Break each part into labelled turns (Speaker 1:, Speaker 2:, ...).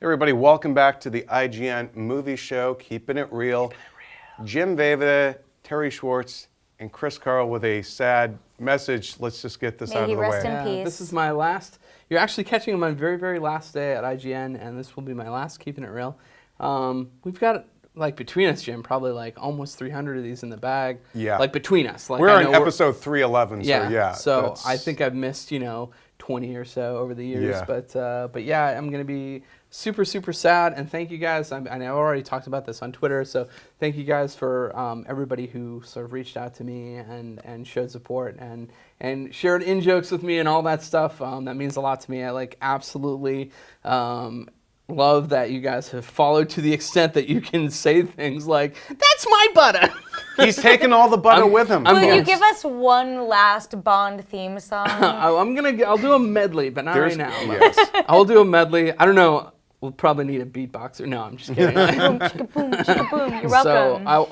Speaker 1: Everybody, welcome back to the IGN movie show, Keeping It Real. Jim Vejvoda, Terry Schwartz, and Chris Carle with a sad message. Let's just get this out of the way.
Speaker 2: May he rest in peace.
Speaker 3: This is my last, you're actually catching on my very, very last day at IGN, and this will be my last Keeping It Real. We've got, like, between us, Jim, probably like almost 300 of these in the bag.
Speaker 1: Yeah.
Speaker 3: Like, between us. Like,
Speaker 1: We're on episode 311, so yeah.
Speaker 3: So I think I've missed, 20 or so over the years.
Speaker 1: Yeah.
Speaker 3: But yeah, I'm going to be super, super sad. And thank you guys. I already talked about this on Twitter. So thank you guys for everybody who sort of reached out to me and showed support and shared in-jokes with me and all that stuff. That means a lot to me. I absolutely love that you guys have followed to the extent that you can say things like, "That's my butter."
Speaker 1: He's taking all the butter with him.
Speaker 2: Will you give us one last Bond theme song?
Speaker 3: I'll do a medley, but not right now.
Speaker 1: Yes.
Speaker 3: I'll do a medley. I don't know. We'll probably need a beatboxer. No, I'm just kidding.
Speaker 2: Boom, chicka boom, chicka boom. You're welcome.
Speaker 3: So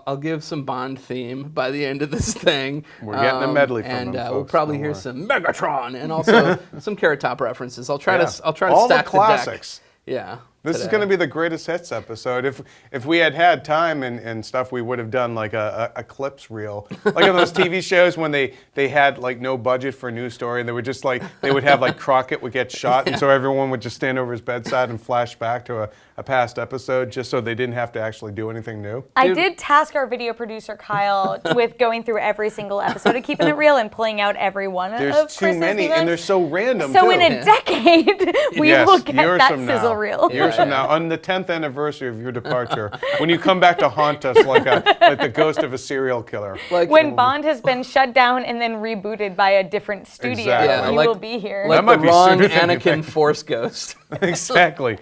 Speaker 3: I'll give some Bond theme by the end of this thing.
Speaker 1: We're getting a medley from
Speaker 3: and
Speaker 1: him,
Speaker 3: we'll
Speaker 1: folks.
Speaker 3: probably hear some Megatron and also some Carrot Top references. I'll try to
Speaker 1: all
Speaker 3: stack
Speaker 1: the classics.
Speaker 3: The deck. Yeah.
Speaker 1: This is going to be the greatest hits episode. If we had time and stuff, we would have done like a clips reel. Like on those TV shows when they had like no budget for a news story, and they would just they would have like Crockett would get shot, and so everyone would just stand over his bedside and flash back to a past episode just so they didn't have to actually do anything new.
Speaker 2: I did task our video producer Kyle with going through every single episode of Keeping It Real and pulling out every one of
Speaker 1: There's too
Speaker 2: Chris's
Speaker 1: many,
Speaker 2: events.
Speaker 1: and they're so random
Speaker 2: So
Speaker 1: too.
Speaker 2: in a decade, we will get
Speaker 1: years
Speaker 2: that
Speaker 1: from
Speaker 2: sizzle
Speaker 1: now.
Speaker 2: reel.
Speaker 1: Years from now, on the 10th anniversary of your departure, when you come back to haunt us like the ghost of a serial killer.
Speaker 3: Like
Speaker 2: When Bond has been shut down and then rebooted by a different studio,
Speaker 1: Exactly. Yeah,
Speaker 2: you will be here.
Speaker 3: Like
Speaker 1: might
Speaker 3: the
Speaker 1: be
Speaker 3: wrong
Speaker 1: sooner than you
Speaker 3: Anakin
Speaker 1: think.
Speaker 3: Force Ghost.
Speaker 1: Exactly.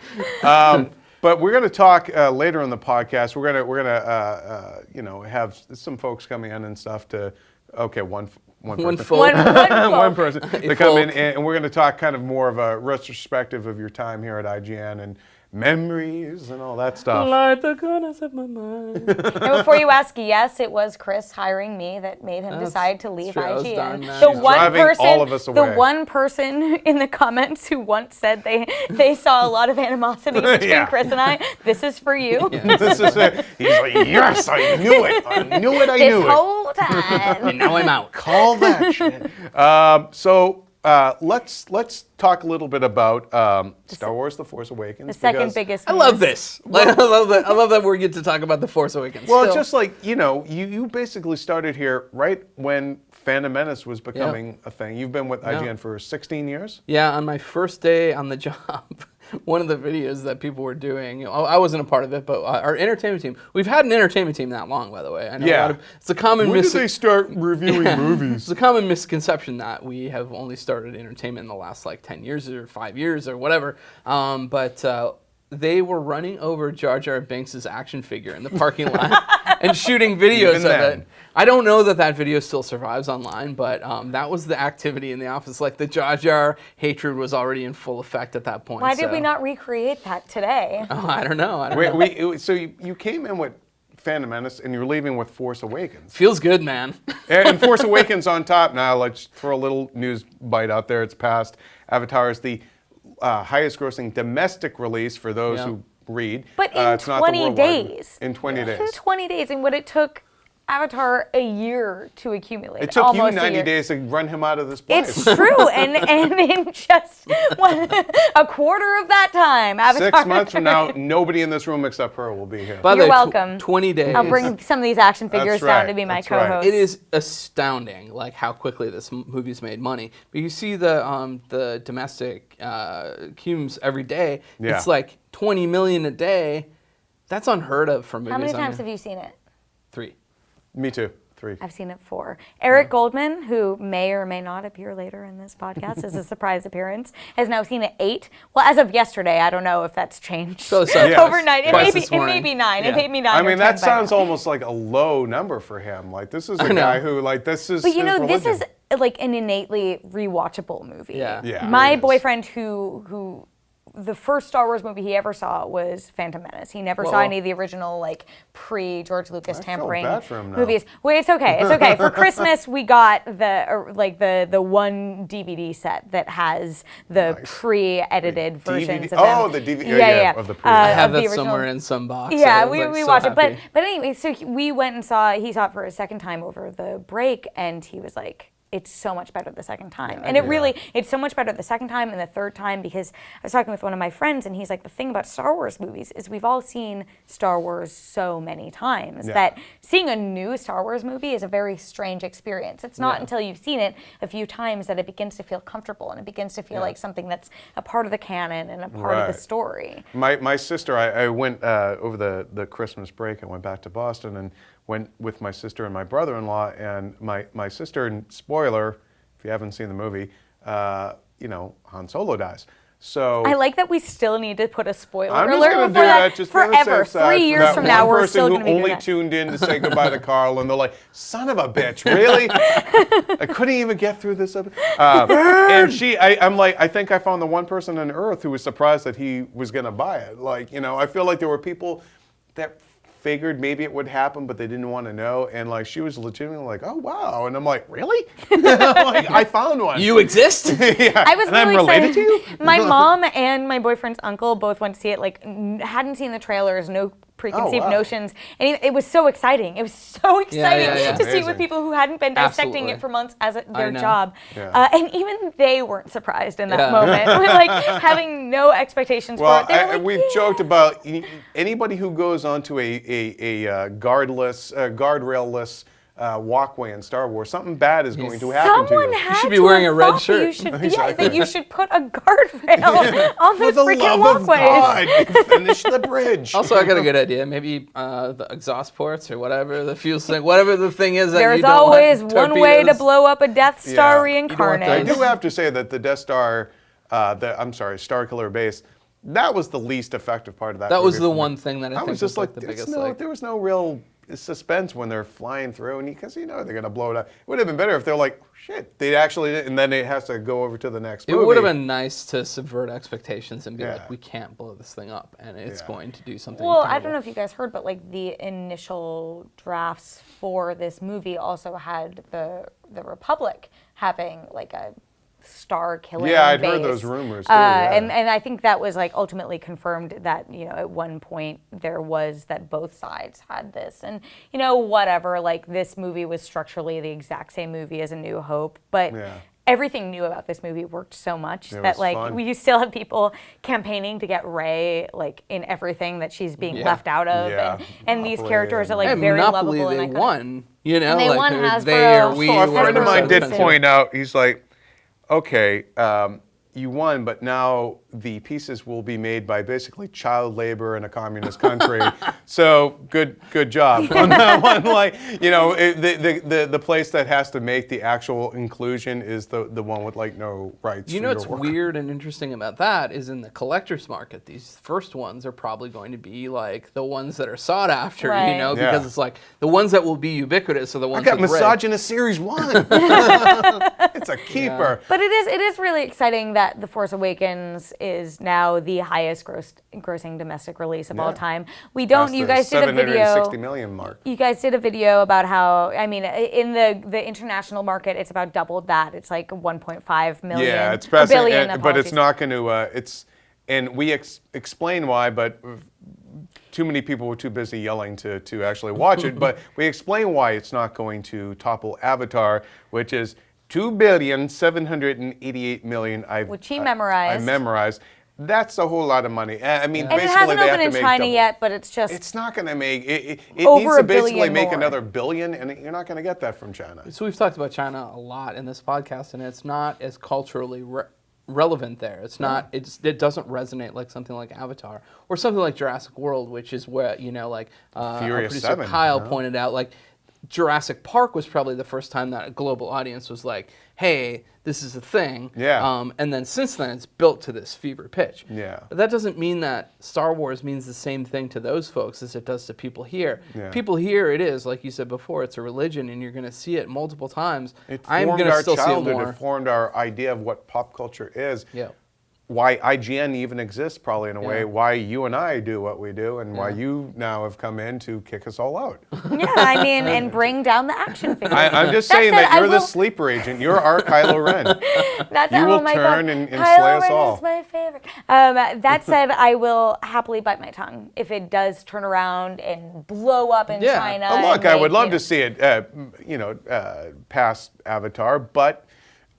Speaker 1: But we're going to talk later in the podcast. We're going to have some folks coming in and stuff to one person. One person to come in, and we're going to talk kind of more of a retrospective of your time here at IGN and memories and all that stuff.
Speaker 3: Light the corners of my mind.
Speaker 2: And before you ask, yes, it was Chris hiring me that made him decide to leave
Speaker 3: true. I was
Speaker 2: IGN.
Speaker 3: darn that.
Speaker 2: The
Speaker 3: He's
Speaker 2: one
Speaker 1: driving
Speaker 2: person,
Speaker 1: all of us away.
Speaker 2: the one person in the comments who once said they saw a lot of animosity between
Speaker 1: Yeah.
Speaker 2: Chris and I. This is for you.
Speaker 1: This is it. He's like, yes, I knew it. I knew it. I knew
Speaker 2: This
Speaker 1: it.
Speaker 2: whole time.
Speaker 3: And now I'm out.
Speaker 1: Call that shit. Let's talk a little bit about Star Wars: The Force Awakens.
Speaker 2: The second
Speaker 1: because-
Speaker 2: biggest.
Speaker 3: I love
Speaker 2: news.
Speaker 3: this. I love that we get to talk about The Force Awakens.
Speaker 1: Well,
Speaker 3: Still.
Speaker 1: it's just like, you basically started here right when Phantom Menace was becoming a thing. You've been with IGN for 16 years?
Speaker 3: Yeah, on my first day on the job, one of the videos that people were doing, I wasn't a part of it, but our entertainment team, we've had an entertainment team that long, by the way. I know
Speaker 1: Yeah.
Speaker 3: it's a common
Speaker 1: When did they start reviewing movies?
Speaker 3: It's a common misconception that we have only started entertainment in the last 10 years or 5 years or whatever. But they were running over Jar Jar Binks' action figure in the parking lot and shooting videos
Speaker 1: Even
Speaker 3: of
Speaker 1: then.
Speaker 3: it. I don't know that video still survives online, but that was the activity in the office. The Jar Jar hatred was already in full effect at that point.
Speaker 2: Why did we not recreate that today?
Speaker 3: Oh, I don't know.
Speaker 1: So you came in with Phantom Menace and you're leaving with Force Awakens.
Speaker 3: Feels good, man.
Speaker 1: And Force Awakens on top. Now, let's throw a little news bite out there. It's past. Avatar is the highest grossing domestic release for those who read.
Speaker 2: But in
Speaker 1: it's not the
Speaker 2: 20
Speaker 1: worldwide.
Speaker 2: days.
Speaker 1: In 20 days.
Speaker 2: In 20 days, and what it took Avatar a year to accumulate.
Speaker 1: It took you
Speaker 2: almost
Speaker 1: 90
Speaker 2: a year.
Speaker 1: days to run him out of this place.
Speaker 2: It's true, and in just a quarter of that time, Avatar.
Speaker 1: 6 months from now, nobody in this room except her will be here.
Speaker 3: By the
Speaker 2: You're
Speaker 3: way,
Speaker 2: welcome.
Speaker 3: 20 days.
Speaker 2: I'll bring some of these action figures
Speaker 1: right,
Speaker 2: down to be my
Speaker 1: that's right.
Speaker 2: co-host.
Speaker 3: It is astounding, how quickly this movie's made money. But you see the domestic cumes every day.
Speaker 1: Yeah.
Speaker 3: It's 20 million a day. That's unheard of for movies.
Speaker 2: How many times have you seen it?
Speaker 3: 3.
Speaker 1: Me too. 3.
Speaker 2: I've seen it 4. Eric Goldman, who may or may not appear later in this podcast as a surprise appearance, has now seen it 8. Well, as of yesterday, I don't know if that's changed
Speaker 1: Yes.
Speaker 2: overnight. It
Speaker 3: Twice
Speaker 2: may,
Speaker 3: this
Speaker 2: be, it may
Speaker 3: morning.
Speaker 2: be 9.
Speaker 3: Yeah.
Speaker 2: It may be 9
Speaker 1: I
Speaker 2: or
Speaker 1: mean,
Speaker 2: 10
Speaker 1: that
Speaker 2: by
Speaker 1: sounds
Speaker 2: now.
Speaker 1: almost like a low number for him. This is a
Speaker 3: know.
Speaker 1: guy who, this is
Speaker 2: But
Speaker 1: his
Speaker 2: this
Speaker 1: religion.
Speaker 2: is an innately rewatchable movie.
Speaker 3: Yeah.
Speaker 1: Yeah,
Speaker 2: My
Speaker 1: it is.
Speaker 2: boyfriend who the first Star Wars movie he ever saw was Phantom Menace. He never saw any of the original, like, pre-George Lucas tampering
Speaker 1: bad for him now.
Speaker 2: movies. Well, it's okay. It's okay. For Christmas, we got the one DVD set that has the pre-edited versions of them.
Speaker 1: Oh, the DVD of the pre.
Speaker 3: I have
Speaker 2: of the
Speaker 3: that
Speaker 2: original.
Speaker 3: somewhere in some box.
Speaker 2: Yeah,
Speaker 3: I was,
Speaker 2: we
Speaker 3: like, so
Speaker 2: watched it.
Speaker 3: happy.
Speaker 2: But anyway, so we went and he saw it for a second time over the break, and he was like, it's so much better the second time. And it's so much better the second time and the third time, because I was talking with one of my friends, and he's like, the thing about Star Wars movies is we've all seen Star Wars so many times that seeing a new Star Wars movie is a very strange experience. It's not until you've seen it a few times that it begins to feel comfortable, and it begins to feel like something that's a part of the canon and a part of the story.
Speaker 1: My sister, I went over the Christmas break, I went back to Boston and went with my sister and my brother-in-law, and my sister, and spoiler, if you haven't seen the movie, Han Solo dies. So
Speaker 2: I like that we still need to put a spoiler
Speaker 1: I'm just
Speaker 2: alert
Speaker 1: going to do
Speaker 2: before
Speaker 1: that just
Speaker 2: forever. 3 years from now, we're still going to be doing
Speaker 1: only
Speaker 2: that.
Speaker 1: tuned in to say goodbye to Carle, and they're like, "Son of a bitch, really? I couldn't even get through this." And I'm like, I think I found the one person on Earth who was surprised that he was going to buy it. Like, I feel like there were people that figured maybe it would happen, but they didn't want to know. And like, she was legitimately like, "Oh wow!" And I'm like, "Really?" Like, I found one.
Speaker 3: You exist?
Speaker 1: Yeah.
Speaker 2: I was
Speaker 1: and
Speaker 2: really
Speaker 1: I'm related
Speaker 2: excited.
Speaker 1: to you.
Speaker 2: My mom and my boyfriend's uncle both went to see it. Like, hadn't seen the trailers, no preconceived notions, and it was so exciting. It was so exciting to see it with
Speaker 1: Amazing.
Speaker 2: people who hadn't been dissecting
Speaker 3: Absolutely.
Speaker 2: it for months as their
Speaker 3: know.
Speaker 2: job,
Speaker 1: Yeah.
Speaker 2: and even they weren't surprised in that moment. We're like having no expectations for it. They were like,
Speaker 1: we've joked about anybody who goes onto a guardrail-less walkway in Star Wars, something bad is going to happen to
Speaker 2: Someone
Speaker 1: you.
Speaker 2: had
Speaker 3: should be
Speaker 2: to
Speaker 3: wearing
Speaker 2: have
Speaker 3: a red
Speaker 2: thought
Speaker 3: shirt.
Speaker 2: That you should,
Speaker 1: Exactly.
Speaker 2: that you should put a guardrail on
Speaker 1: For
Speaker 2: those
Speaker 1: the
Speaker 2: freaking
Speaker 1: love of
Speaker 2: walkways.
Speaker 1: God, finish the bridge.
Speaker 3: Also, I got a good idea. Maybe the exhaust ports or whatever, the fuel thing, whatever the thing is that
Speaker 2: There's
Speaker 3: you don't
Speaker 2: always
Speaker 3: want
Speaker 2: one way to
Speaker 3: torpedoes.
Speaker 2: blow up a Death Star
Speaker 1: Yeah.
Speaker 2: reincarnate.
Speaker 1: I do have to say that the Death Star, Star Killer base, that was the least effective part of that.
Speaker 3: That was
Speaker 1: movie
Speaker 3: the
Speaker 1: for me.
Speaker 3: one thing that I think
Speaker 1: was just like,
Speaker 3: the biggest.
Speaker 1: there was no real suspense when they're flying through, and because they're gonna blow it up. It would have been better if they're like, shit, they actually did, and then it has to go over to the next movie.
Speaker 3: It would have been nice to subvert expectations and be
Speaker 1: Yeah.
Speaker 3: like, we can't blow this thing up, and it's going to do something.
Speaker 2: Well, I
Speaker 3: incredible.
Speaker 2: don't know if you guys heard, but like the initial drafts for this movie also had the Republic having like a star killing
Speaker 1: Yeah, I'd
Speaker 2: base.
Speaker 1: heard those rumors too. Yeah.
Speaker 2: And I think that was like ultimately confirmed that at one point there was that both sides had this, and whatever, like this movie was structurally the exact same movie as A New Hope, but everything new about this movie worked so much that like
Speaker 1: fun.
Speaker 2: you still have people campaigning to get Rey like in everything that she's being left out of, and these
Speaker 1: Monopoly
Speaker 2: characters are
Speaker 1: and-
Speaker 2: like
Speaker 3: And
Speaker 2: very
Speaker 3: Monopoly,
Speaker 2: lovable
Speaker 3: they
Speaker 2: and iconic.
Speaker 3: won.
Speaker 2: And they
Speaker 3: like
Speaker 2: won
Speaker 3: they or
Speaker 2: Hasbro.
Speaker 3: we.
Speaker 1: So a friend of
Speaker 3: whatever.
Speaker 1: mine did
Speaker 2: Hasbro.
Speaker 1: point out, he's like, okay, you won, but now the pieces will be made by basically child labor in a communist country. So good job on that one. Like, the place that has to make the actual inclusion is the one with like no rights.
Speaker 3: You know
Speaker 1: for
Speaker 3: what's
Speaker 1: your work.
Speaker 3: weird and interesting about that is in the collector's market, these first ones are probably going to be like the ones that are sought after,
Speaker 2: Right.
Speaker 1: Yeah.
Speaker 3: because it's like the ones that will be ubiquitous are the
Speaker 1: I
Speaker 3: ones
Speaker 1: got
Speaker 3: with red.
Speaker 1: Misogynist Series 1. It's a keeper.
Speaker 2: But it is really exciting that The Force Awakens is now the highest grossing domestic release of all time. We don't.
Speaker 1: Past
Speaker 2: You
Speaker 1: the
Speaker 2: guys did a video.
Speaker 1: 760 million mark.
Speaker 2: You guys did a video about how, I mean, in the international market, it's about doubled that. It's like 1.5 million.
Speaker 1: Yeah, it's
Speaker 2: a
Speaker 1: passing,
Speaker 2: billion.
Speaker 1: but it's
Speaker 2: apologies.
Speaker 1: not going to. And we explain why, but too many people were too busy yelling to actually watch it. But we explain why it's not going to topple Avatar, which is 2,788,000,000.
Speaker 2: Which he memorized.
Speaker 1: I memorized. That's a whole lot of money. I mean,
Speaker 2: And it
Speaker 1: basically
Speaker 2: hasn't
Speaker 1: they have
Speaker 2: opened
Speaker 1: to
Speaker 2: in
Speaker 1: make
Speaker 2: China
Speaker 1: double.
Speaker 2: yet, but it's just.
Speaker 1: It's not going to make it. It
Speaker 2: Over
Speaker 1: needs to
Speaker 2: a billion
Speaker 1: basically make
Speaker 2: more.
Speaker 1: another billion, and you're not going to get that from China.
Speaker 3: So we've talked about China a lot in this podcast, and it's not as culturally relevant there. It's not. It doesn't resonate like something like Avatar or something like Jurassic World, which is where our
Speaker 1: Furious
Speaker 3: producer
Speaker 1: 7,
Speaker 3: Kyle pointed out, like Jurassic Park was probably the first time that a global audience was like, "Hey, this is a thing."
Speaker 1: Yeah.
Speaker 3: And then since then, it's built to this fever pitch.
Speaker 1: Yeah.
Speaker 3: But that doesn't mean that Star Wars means the same thing to those folks as it does to people here.
Speaker 1: Yeah.
Speaker 3: People here, it is, like you said before, it's a religion, and you're going to see it multiple times.
Speaker 1: It
Speaker 3: I'm
Speaker 1: formed
Speaker 3: going to
Speaker 1: our
Speaker 3: still see it
Speaker 1: childhood.
Speaker 3: more.
Speaker 1: It formed our idea of what pop culture is.
Speaker 3: Yeah.
Speaker 1: why IGN even exists, probably in a way, why you and I do what we do, and why you now have come in to kick us all out.
Speaker 2: Yeah, I mean, and bring down the action figures.
Speaker 1: I'm just saying that you're the sleeper agent. You're our Kylo Ren. You will turn and slay
Speaker 2: Kylo
Speaker 1: us
Speaker 2: Ren
Speaker 1: all.
Speaker 2: is my favorite. That said, I will happily bite my tongue if it does turn around and blow up in China.
Speaker 1: Oh, look, I would love to see it, past Avatar, but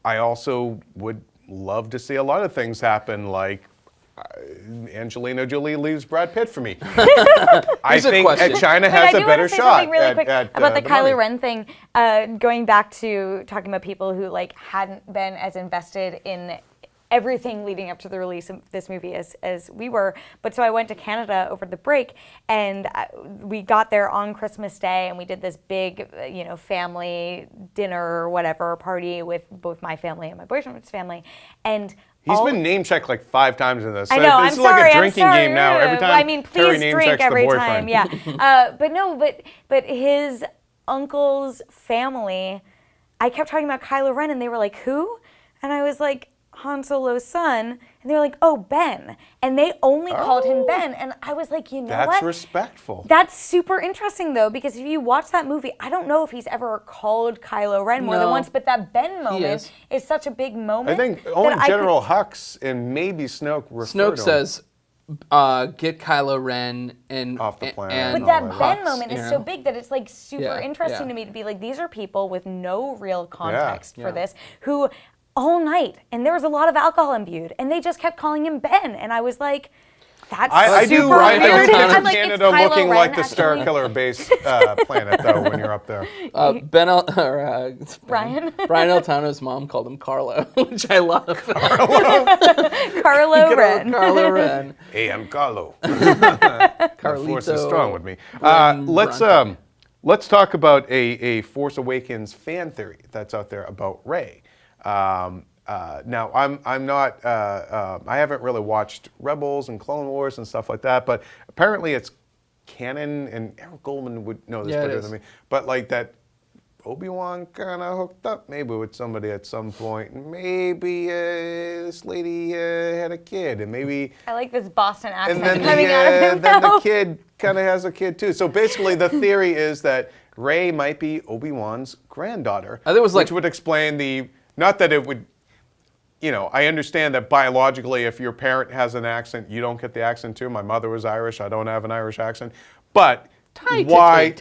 Speaker 1: I also would love to see a lot of things happen, like Angelina Jolie leaves Brad Pitt for me. I think China has a better shot
Speaker 2: really quick about the Kylo
Speaker 1: money.
Speaker 2: Ren thing. Going back to talking about people who hadn't been as invested in everything leading up to the release of this movie as we were. But so I went to Canada over the break, and we got there on Christmas Day, and we did this big, family dinner or whatever party with both my family and my boyfriend's family, and.
Speaker 1: He's been name checked like 5 times in this.
Speaker 2: I know.
Speaker 1: This is like a drinking game now. Every time
Speaker 2: I mean,
Speaker 1: Terry
Speaker 2: please
Speaker 1: name
Speaker 2: drink
Speaker 1: checks
Speaker 2: every
Speaker 1: the boyfriend.
Speaker 2: time. Yeah. But his uncle's family, I kept talking about Kylo Ren, and they were like, "Who?" And I was like, "Han Solo's son." And they were like, "Oh, Ben." And they only called him Ben. And I was like, you know what?
Speaker 1: That's respectful.
Speaker 2: That's super interesting, though, because if you watch that movie, I don't know if he's ever called Kylo Ren more than once, but that Ben moment is such a big moment.
Speaker 1: I think only General Hux and maybe Snoke refer to him.
Speaker 3: Snoke says, get Kylo Ren and
Speaker 1: off the planet.
Speaker 3: And
Speaker 2: but that
Speaker 3: Hux,
Speaker 2: Ben moment is so big that it's super interesting
Speaker 3: yeah.
Speaker 2: to me to be like, these are people with no real context for this who all night, and there was a lot of alcohol imbued, and they just kept calling him Ben, and I was like, that's super weird.
Speaker 1: I'm
Speaker 2: like,
Speaker 1: Canada
Speaker 2: it's Kylo
Speaker 1: looking
Speaker 2: Ren,
Speaker 1: like the
Speaker 2: actually.
Speaker 1: Star Killer base planet, though, when you're up there.
Speaker 3: Brian
Speaker 2: Ryan?
Speaker 3: Altano's mom called him Carlo, which I love.
Speaker 2: Carlo Ren.
Speaker 3: Carlo Ren.
Speaker 1: Hey, I'm Carlo.
Speaker 3: Carlito.
Speaker 1: The Force is strong with me.
Speaker 3: Bronco.
Speaker 1: Let's talk about a Force Awakens fan theory that's out there about Rey. Now, I'm not. I haven't really watched Rebels and Clone Wars and stuff like that, but apparently it's canon, and Eric Goldman would know this better than me. But like that, Obi-Wan kind of hooked up maybe with somebody at some point, and maybe this lady had a kid, and maybe.
Speaker 2: I like this Boston accent
Speaker 1: and then
Speaker 2: coming out of him
Speaker 1: then
Speaker 2: now.
Speaker 1: the kid kind of has a kid too. So basically, the theory is that Rey might be Obi-Wan's granddaughter, which would explain the. Not that it would, I understand that biologically, if your parent has an accent, you don't get the accent too. My mother was Irish. I don't have an Irish accent. But why?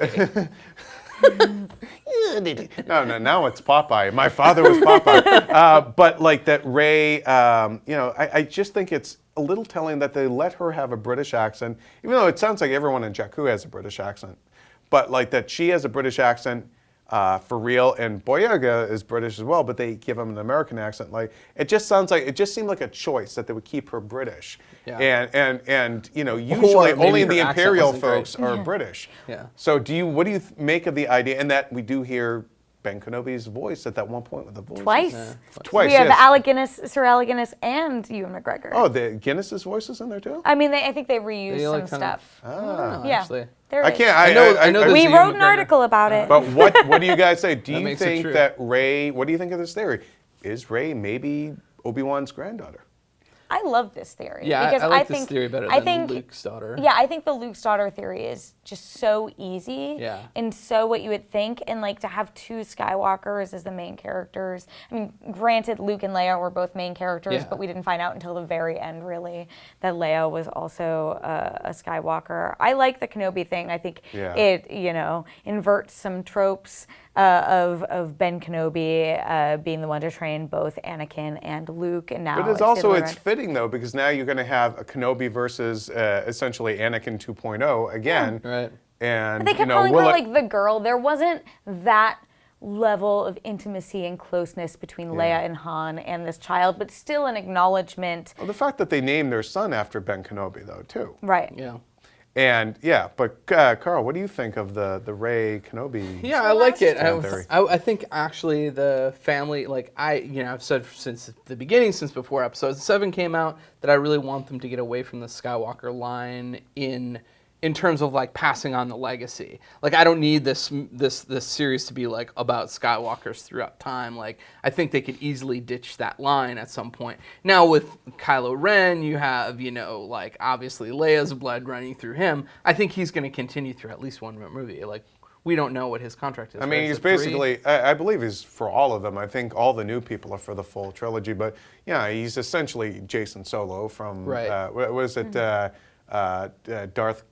Speaker 1: No, now it's Popeye. My father was Popeye. But like that Rey, I just think it's a little telling that they let her have a British accent, even though it sounds like everyone in Jakku has a British accent. But like that she has a British accent, for real, and Boyega is British as well, but they give him an American accent. Like it just seemed like a choice that they would keep her British, and usually only the Imperial folks are British.
Speaker 3: Yeah.
Speaker 1: So what do you make of the idea? And that we do hear Ben Kenobi's voice at that one point with the voice.
Speaker 2: Twice. We have Alec Guinness, Sir Alec Guinness, and Ewan McGregor.
Speaker 1: Oh, the Guinness's voice is in there too.
Speaker 2: I mean, I think they reused some stuff.
Speaker 3: Actually.
Speaker 2: There
Speaker 1: I
Speaker 2: is.
Speaker 1: can't.
Speaker 3: I know
Speaker 2: we wrote an article about it.
Speaker 1: But what do you guys say? Do you think
Speaker 3: true.
Speaker 1: that Rey? What do you think of this theory? Is Rey maybe Obi-Wan's granddaughter?
Speaker 2: I love this theory.
Speaker 3: Yeah,
Speaker 2: because
Speaker 3: I like this theory better than Luke's daughter.
Speaker 2: Yeah, I think the Luke's daughter theory is just so easy and so what you would think. And like to have 2 Skywalkers as the main characters. I mean, granted, Luke and Leia were both main characters, but we didn't find out until the very end, really, that Leia was also a Skywalker. I like the Kenobi thing. I think it, inverts some tropes. Of Ben Kenobi being the one to train both Anakin and Luke, and now.
Speaker 1: But it's fitting though, because now you're going to have a Kenobi versus essentially Anakin 2.0 again.
Speaker 3: Right.
Speaker 1: And
Speaker 2: but they kept calling her like the girl. There wasn't that level of intimacy and closeness between Leia and Han and this child, but still an acknowledgement.
Speaker 1: Well, the fact that they named their son after Ben Kenobi though too.
Speaker 2: Right.
Speaker 1: Yeah. And but Carl, what do you think of the Rey Kenobi?
Speaker 3: Yeah, I like it.
Speaker 1: theory?
Speaker 3: I think actually the family, like I've said since the beginning, since before Episode 7 came out, that I really want them to get away from the Skywalker line in in terms of like passing on the legacy. Like I don't need this series to be like about Skywalkers throughout time. Like I think they could easily ditch that line at some point. Now with Kylo Ren, you have, you know, like obviously Leia's blood running through him. I think he's going to continue through at least one movie. Like we don't know what his contract is.
Speaker 1: I mean, he's basically, I believe he's for all of them. I think all the new people are for the full trilogy, but yeah, he's essentially Jason Solo from, what was it, Darth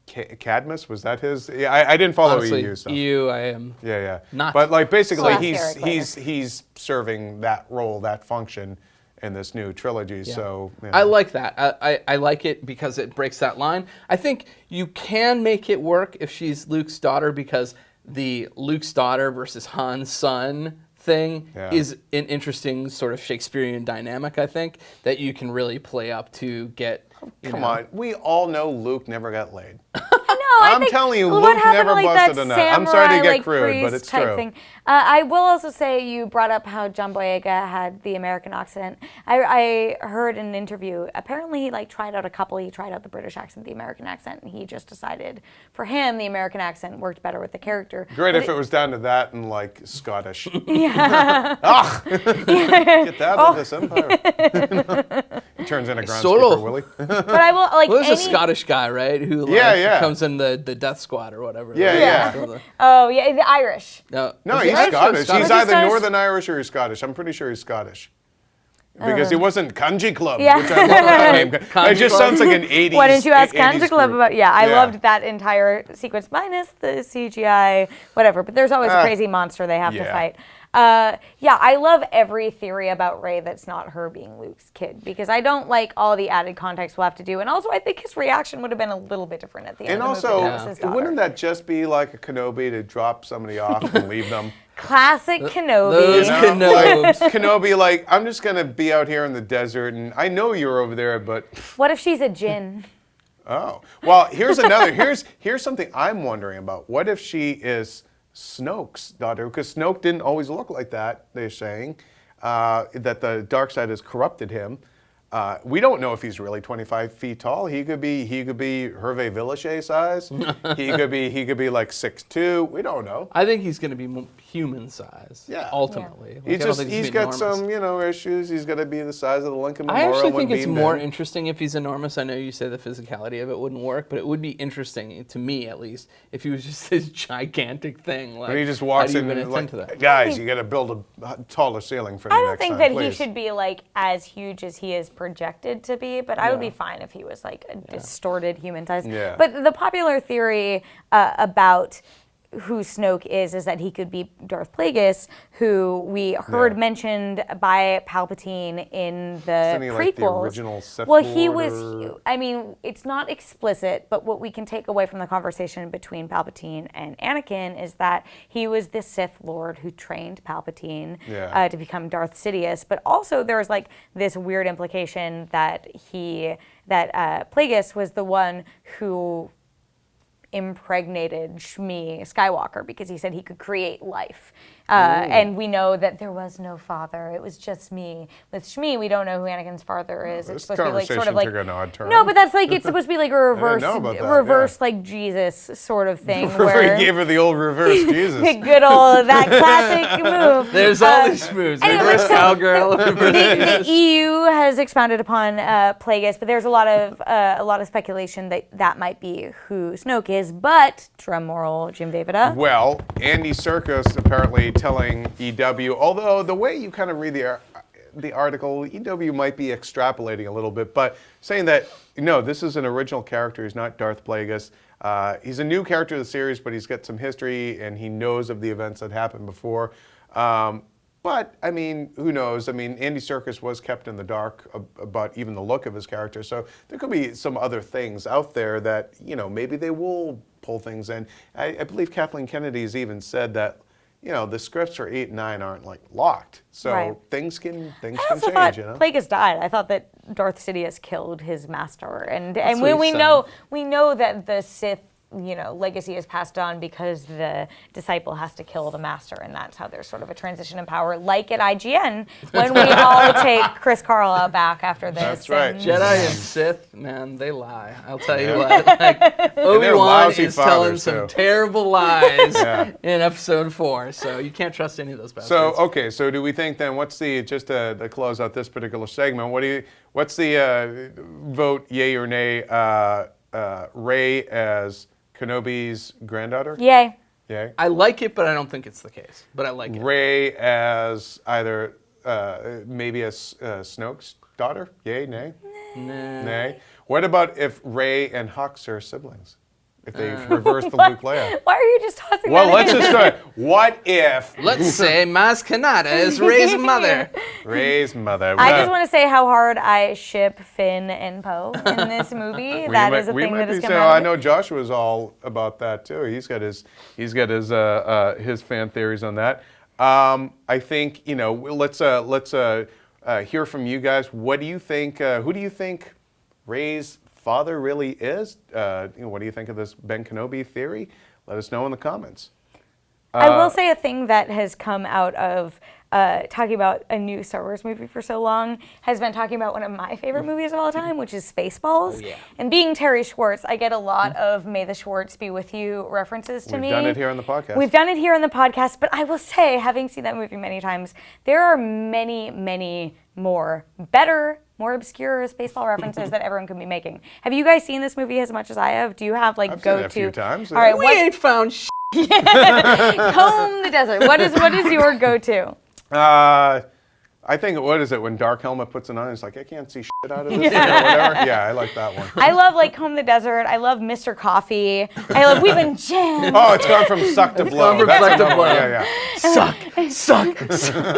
Speaker 1: Cadmus, was that his? Yeah, I didn't follow
Speaker 3: Honestly,
Speaker 1: EU. So.
Speaker 3: EU, I am.
Speaker 1: Yeah.
Speaker 3: Not.
Speaker 1: But like basically,
Speaker 2: Slash
Speaker 1: he's serving that role, that function in this new trilogy.
Speaker 3: Yeah.
Speaker 1: So you know.
Speaker 3: I like that. I like it because it breaks that line. I think you can make it work if she's Luke's daughter, because the Luke's daughter versus Han's son thing is an interesting sort of Shakespearean dynamic, I think, that you can really play up to get.
Speaker 1: Come on, we all know Luke never got laid.
Speaker 2: I
Speaker 1: I'm
Speaker 2: think
Speaker 1: telling you,
Speaker 2: what
Speaker 1: Luke
Speaker 2: happened
Speaker 1: never
Speaker 2: to, like,
Speaker 1: busted
Speaker 2: that
Speaker 1: a nut. I'm sorry to
Speaker 2: samurai,
Speaker 1: get
Speaker 2: like,
Speaker 1: crude, but
Speaker 2: priest
Speaker 1: it's
Speaker 2: type
Speaker 1: true.
Speaker 2: thing. I will also say you brought up how John Boyega had the American accent. I heard in an interview, apparently he like tried out a couple. He tried out the British accent, the American accent, and he just decided for him the American accent worked better with the character.
Speaker 1: Great if it was down to that and like Scottish.
Speaker 2: Yeah.
Speaker 1: Get that out of this empire. He turns into
Speaker 3: Solo.
Speaker 1: groundskeeper Willie.
Speaker 2: But I will like
Speaker 3: Well, there's
Speaker 2: any.
Speaker 3: a Scottish guy, right, who comes in the Death Squad or whatever.
Speaker 1: Yeah.
Speaker 2: Oh yeah, the Irish.
Speaker 3: No,
Speaker 1: He's
Speaker 2: Irish?
Speaker 1: Scottish. He's
Speaker 2: Scottish?
Speaker 1: either
Speaker 2: Scottish?
Speaker 1: Northern Irish or he's Scottish. I'm pretty sure he's Scottish. Because he wasn't Kanji Club,
Speaker 2: Yeah.
Speaker 1: which I love that name. It
Speaker 3: Kanji
Speaker 1: just
Speaker 3: Club?
Speaker 1: sounds like an 80s.
Speaker 2: Why didn't you ask
Speaker 1: 80s
Speaker 2: Kanji Club
Speaker 1: group.
Speaker 2: about? Yeah, I
Speaker 1: Yeah.
Speaker 2: loved that entire sequence minus the CGI, whatever. But there's always a crazy monster they have to
Speaker 1: yeah.
Speaker 2: fight. I love every theory about Rey that's not her being Luke's kid, because I don't like all the added context we'll have to do. And also, I think his reaction would have been a little bit different at the end
Speaker 1: And
Speaker 2: of the movie.
Speaker 1: also,
Speaker 2: if it was his daughter.
Speaker 1: wouldn't that just be like a Kenobi to drop somebody off and leave them?
Speaker 2: Classic Kenobi.
Speaker 3: those Kenobes.
Speaker 1: Like, Kenobi, like, I'm just going to be out here in the desert, and I know you're over there, but...
Speaker 2: What if she's a djinn?
Speaker 1: Oh. Well, here's another. Here's something I'm wondering about. What if she is Snoke's daughter? Because Snoke didn't always look like that, they're saying. That the dark side has corrupted him. We don't know if he's really 25 feet tall. He could be Hervé Villachet size. he could be like 6'2". We don't know.
Speaker 3: I think he's going to be human size.
Speaker 1: Yeah.
Speaker 3: Ultimately,
Speaker 1: He's got some issues. He's got to be the size of the Lincoln Memorial.
Speaker 3: I actually think
Speaker 1: when
Speaker 3: it's
Speaker 1: beamed
Speaker 3: more
Speaker 1: in.
Speaker 3: interesting if he's enormous. I know you say the physicality of it wouldn't work, but it would be interesting, to me at least, if he was just this gigantic thing. Like,
Speaker 1: When he just walks
Speaker 3: how
Speaker 1: in
Speaker 3: do you
Speaker 1: and
Speaker 3: even
Speaker 1: like,
Speaker 3: attend to that?
Speaker 1: guys, you got to build a taller ceiling for me
Speaker 2: I don't
Speaker 1: next
Speaker 2: think
Speaker 1: time,
Speaker 2: that
Speaker 1: please.
Speaker 2: he should be like as huge as he is projected to be, but I would be fine if he was like a distorted human size.
Speaker 1: Yeah.
Speaker 2: But the popular theory about who Snoke is that he could be Darth Plagueis, who we heard mentioned by Palpatine in the
Speaker 1: Isn't he
Speaker 2: prequels.
Speaker 1: like the original Sith
Speaker 2: well, he
Speaker 1: Lord,
Speaker 2: was.
Speaker 1: or-
Speaker 2: I mean, it's not explicit, but what we can take away from the conversation between Palpatine and Anakin is that he was the Sith Lord who trained Palpatine to become Darth Sidious. But also, there's like this weird implication that Plagueis was the one who impregnated Shmi Skywalker, because he said he could create life. And we know that there was no father. It was just me. With Shmi, we don't know who Anakin's father is.
Speaker 1: This
Speaker 2: It's supposed to be like sort of
Speaker 1: conversation
Speaker 2: like
Speaker 1: took an odd turn.
Speaker 2: no, but that's like it's supposed to be like a reverse,
Speaker 1: know about that,
Speaker 2: like Jesus sort of thing.
Speaker 1: He
Speaker 2: where
Speaker 1: gave her the old reverse Jesus.
Speaker 2: good old that classic move.
Speaker 3: There's all these moves.
Speaker 2: Anyway,
Speaker 3: Reverse
Speaker 2: so
Speaker 3: cowgirl.
Speaker 2: the EU has expounded upon Plagueis, but there's a lot of speculation that might be who Snoke is. But drumroll, Jim Davida.
Speaker 1: Well, Andy Serkis apparently telling EW, although the way you kind of read the article, EW might be extrapolating a little bit, but saying that, no, this is an original character. He's not Darth Plagueis. He's a new character of the series, but he's got some history, and he knows of the events that happened before. But, I mean, who knows? I mean, Andy Serkis was kept in the dark about even the look of his character, so there could be some other things out there that, maybe they will pull things in. I believe Kathleen Kennedy's even said that, the scripts for 8 and 9 aren't like locked, so things can
Speaker 2: I also
Speaker 1: change.
Speaker 2: thought Plagueis died. I thought that Darth Sidious killed his master, and
Speaker 3: what
Speaker 2: we
Speaker 3: he
Speaker 2: know that the Sith legacy is passed on because the disciple has to kill the master, and that's how there's sort of a transition in power, like at IGN when we all take Chris Carle out back after this.
Speaker 1: That's right.
Speaker 3: Jedi and Sith, man, they lie. I'll tell you what. Like, Obi-Wan
Speaker 1: lousy
Speaker 3: is telling
Speaker 1: fathers,
Speaker 3: some
Speaker 1: too.
Speaker 3: terrible lies in Episode 4, so you can't trust any of those bastards.
Speaker 1: So okay, so do we think then? What's the just to close out this particular segment? What's the vote, yay or nay? Rey as Kenobi's granddaughter?
Speaker 2: Yay.
Speaker 1: Yay.
Speaker 3: I like it, but I don't think it's the case. But I like it.
Speaker 1: Rey as either maybe as Snoke's daughter? Yay, nay?
Speaker 3: Nah.
Speaker 1: Nay. What about if Rey and Hux are siblings? If they reverse the Luke Leia?
Speaker 2: Why are you just tossing
Speaker 1: Well,
Speaker 2: that
Speaker 1: let's
Speaker 2: in?
Speaker 1: just start. What if
Speaker 3: Let's say Maz Kanata is Rey's mother.
Speaker 1: Rey's mother?
Speaker 2: I just want to say how hard I ship Finn and Poe in this movie. That is a thing that has come out.
Speaker 1: I know Joshua's all about that too. He's got his fan theories on that. I think let's hear from you guys. What do you think? Who do you think Rey's father really is? What do you think of this Ben Kenobi theory? Let us know in the comments.
Speaker 2: I will say a thing that has come out of talking about a new Star Wars movie for so long has been talking about one of my favorite movies of all time, which is Spaceballs.
Speaker 3: Oh, yeah.
Speaker 2: And being Terry Schwartz, I get a lot of May the Schwartz be with you references to me.
Speaker 1: We've done it here on the podcast.
Speaker 2: We've done it here on the podcast, but I will say, having seen that movie many times, there are many, many more better, more obscure Spaceball references that everyone could be making. Have you guys seen this movie as much as I have? Do you have
Speaker 1: I've
Speaker 2: go-to?
Speaker 1: seen it a few times.
Speaker 2: All right,
Speaker 3: We ain't found shit.
Speaker 2: Comb the desert. What is your go-to?
Speaker 1: I think, what is it, when Dark Helmet puts it on, it's like, I can't see shit out of this, or whatever. Yeah, I like that one.
Speaker 2: I love Comb the Desert. I love Mr. Coffee. I love We've Been Jammed.
Speaker 1: Oh, it's gone from suck to blow.
Speaker 3: from
Speaker 1: That's
Speaker 3: suck to
Speaker 1: another one.
Speaker 3: blow.
Speaker 1: Yeah.
Speaker 3: Suck.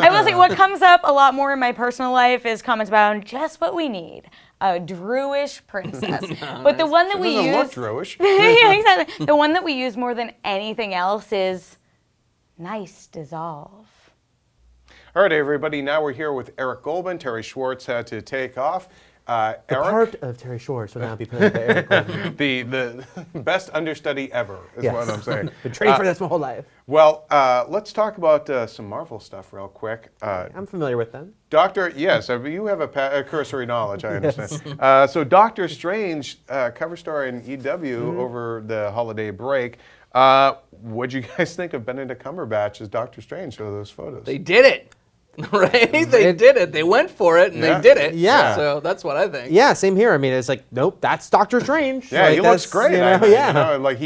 Speaker 2: I will say what comes up a lot more in my personal life is comments about just what we need. A Druish princess. But the one that we
Speaker 1: Doesn't look
Speaker 2: use
Speaker 1: Druish.
Speaker 2: yeah, exactly. The one that we use more than anything else is nice dissolve.
Speaker 1: All right, everybody. Now we're here with Eric Goldman. Terry Schwartz had to take off.
Speaker 4: The
Speaker 1: Eric,
Speaker 4: part of Terry Schwartz will now be played by Eric Goldman.
Speaker 1: the best understudy ever is
Speaker 4: Yes.
Speaker 1: what I'm saying.
Speaker 4: Been training for this my whole life.
Speaker 1: Well, let's talk about some Marvel stuff real quick.
Speaker 4: I'm familiar with them.
Speaker 1: Yes, you have a cursory knowledge, I understand. So Doctor Strange cover story in EW over the holiday break. What'd you guys think of Benedict Cumberbatch as Doctor Strange? Show those photos.
Speaker 3: They did it. Right? They did it. They went for it and
Speaker 1: Yeah.
Speaker 3: they did it.
Speaker 4: Yeah.
Speaker 3: So that's what I think.
Speaker 4: Yeah, same here. I mean, it's like, nope, that's Doctor Strange.
Speaker 1: Yeah,
Speaker 4: Like,
Speaker 1: he looks
Speaker 4: that's,
Speaker 1: great.
Speaker 4: You know,
Speaker 1: I think,
Speaker 4: yeah.
Speaker 1: like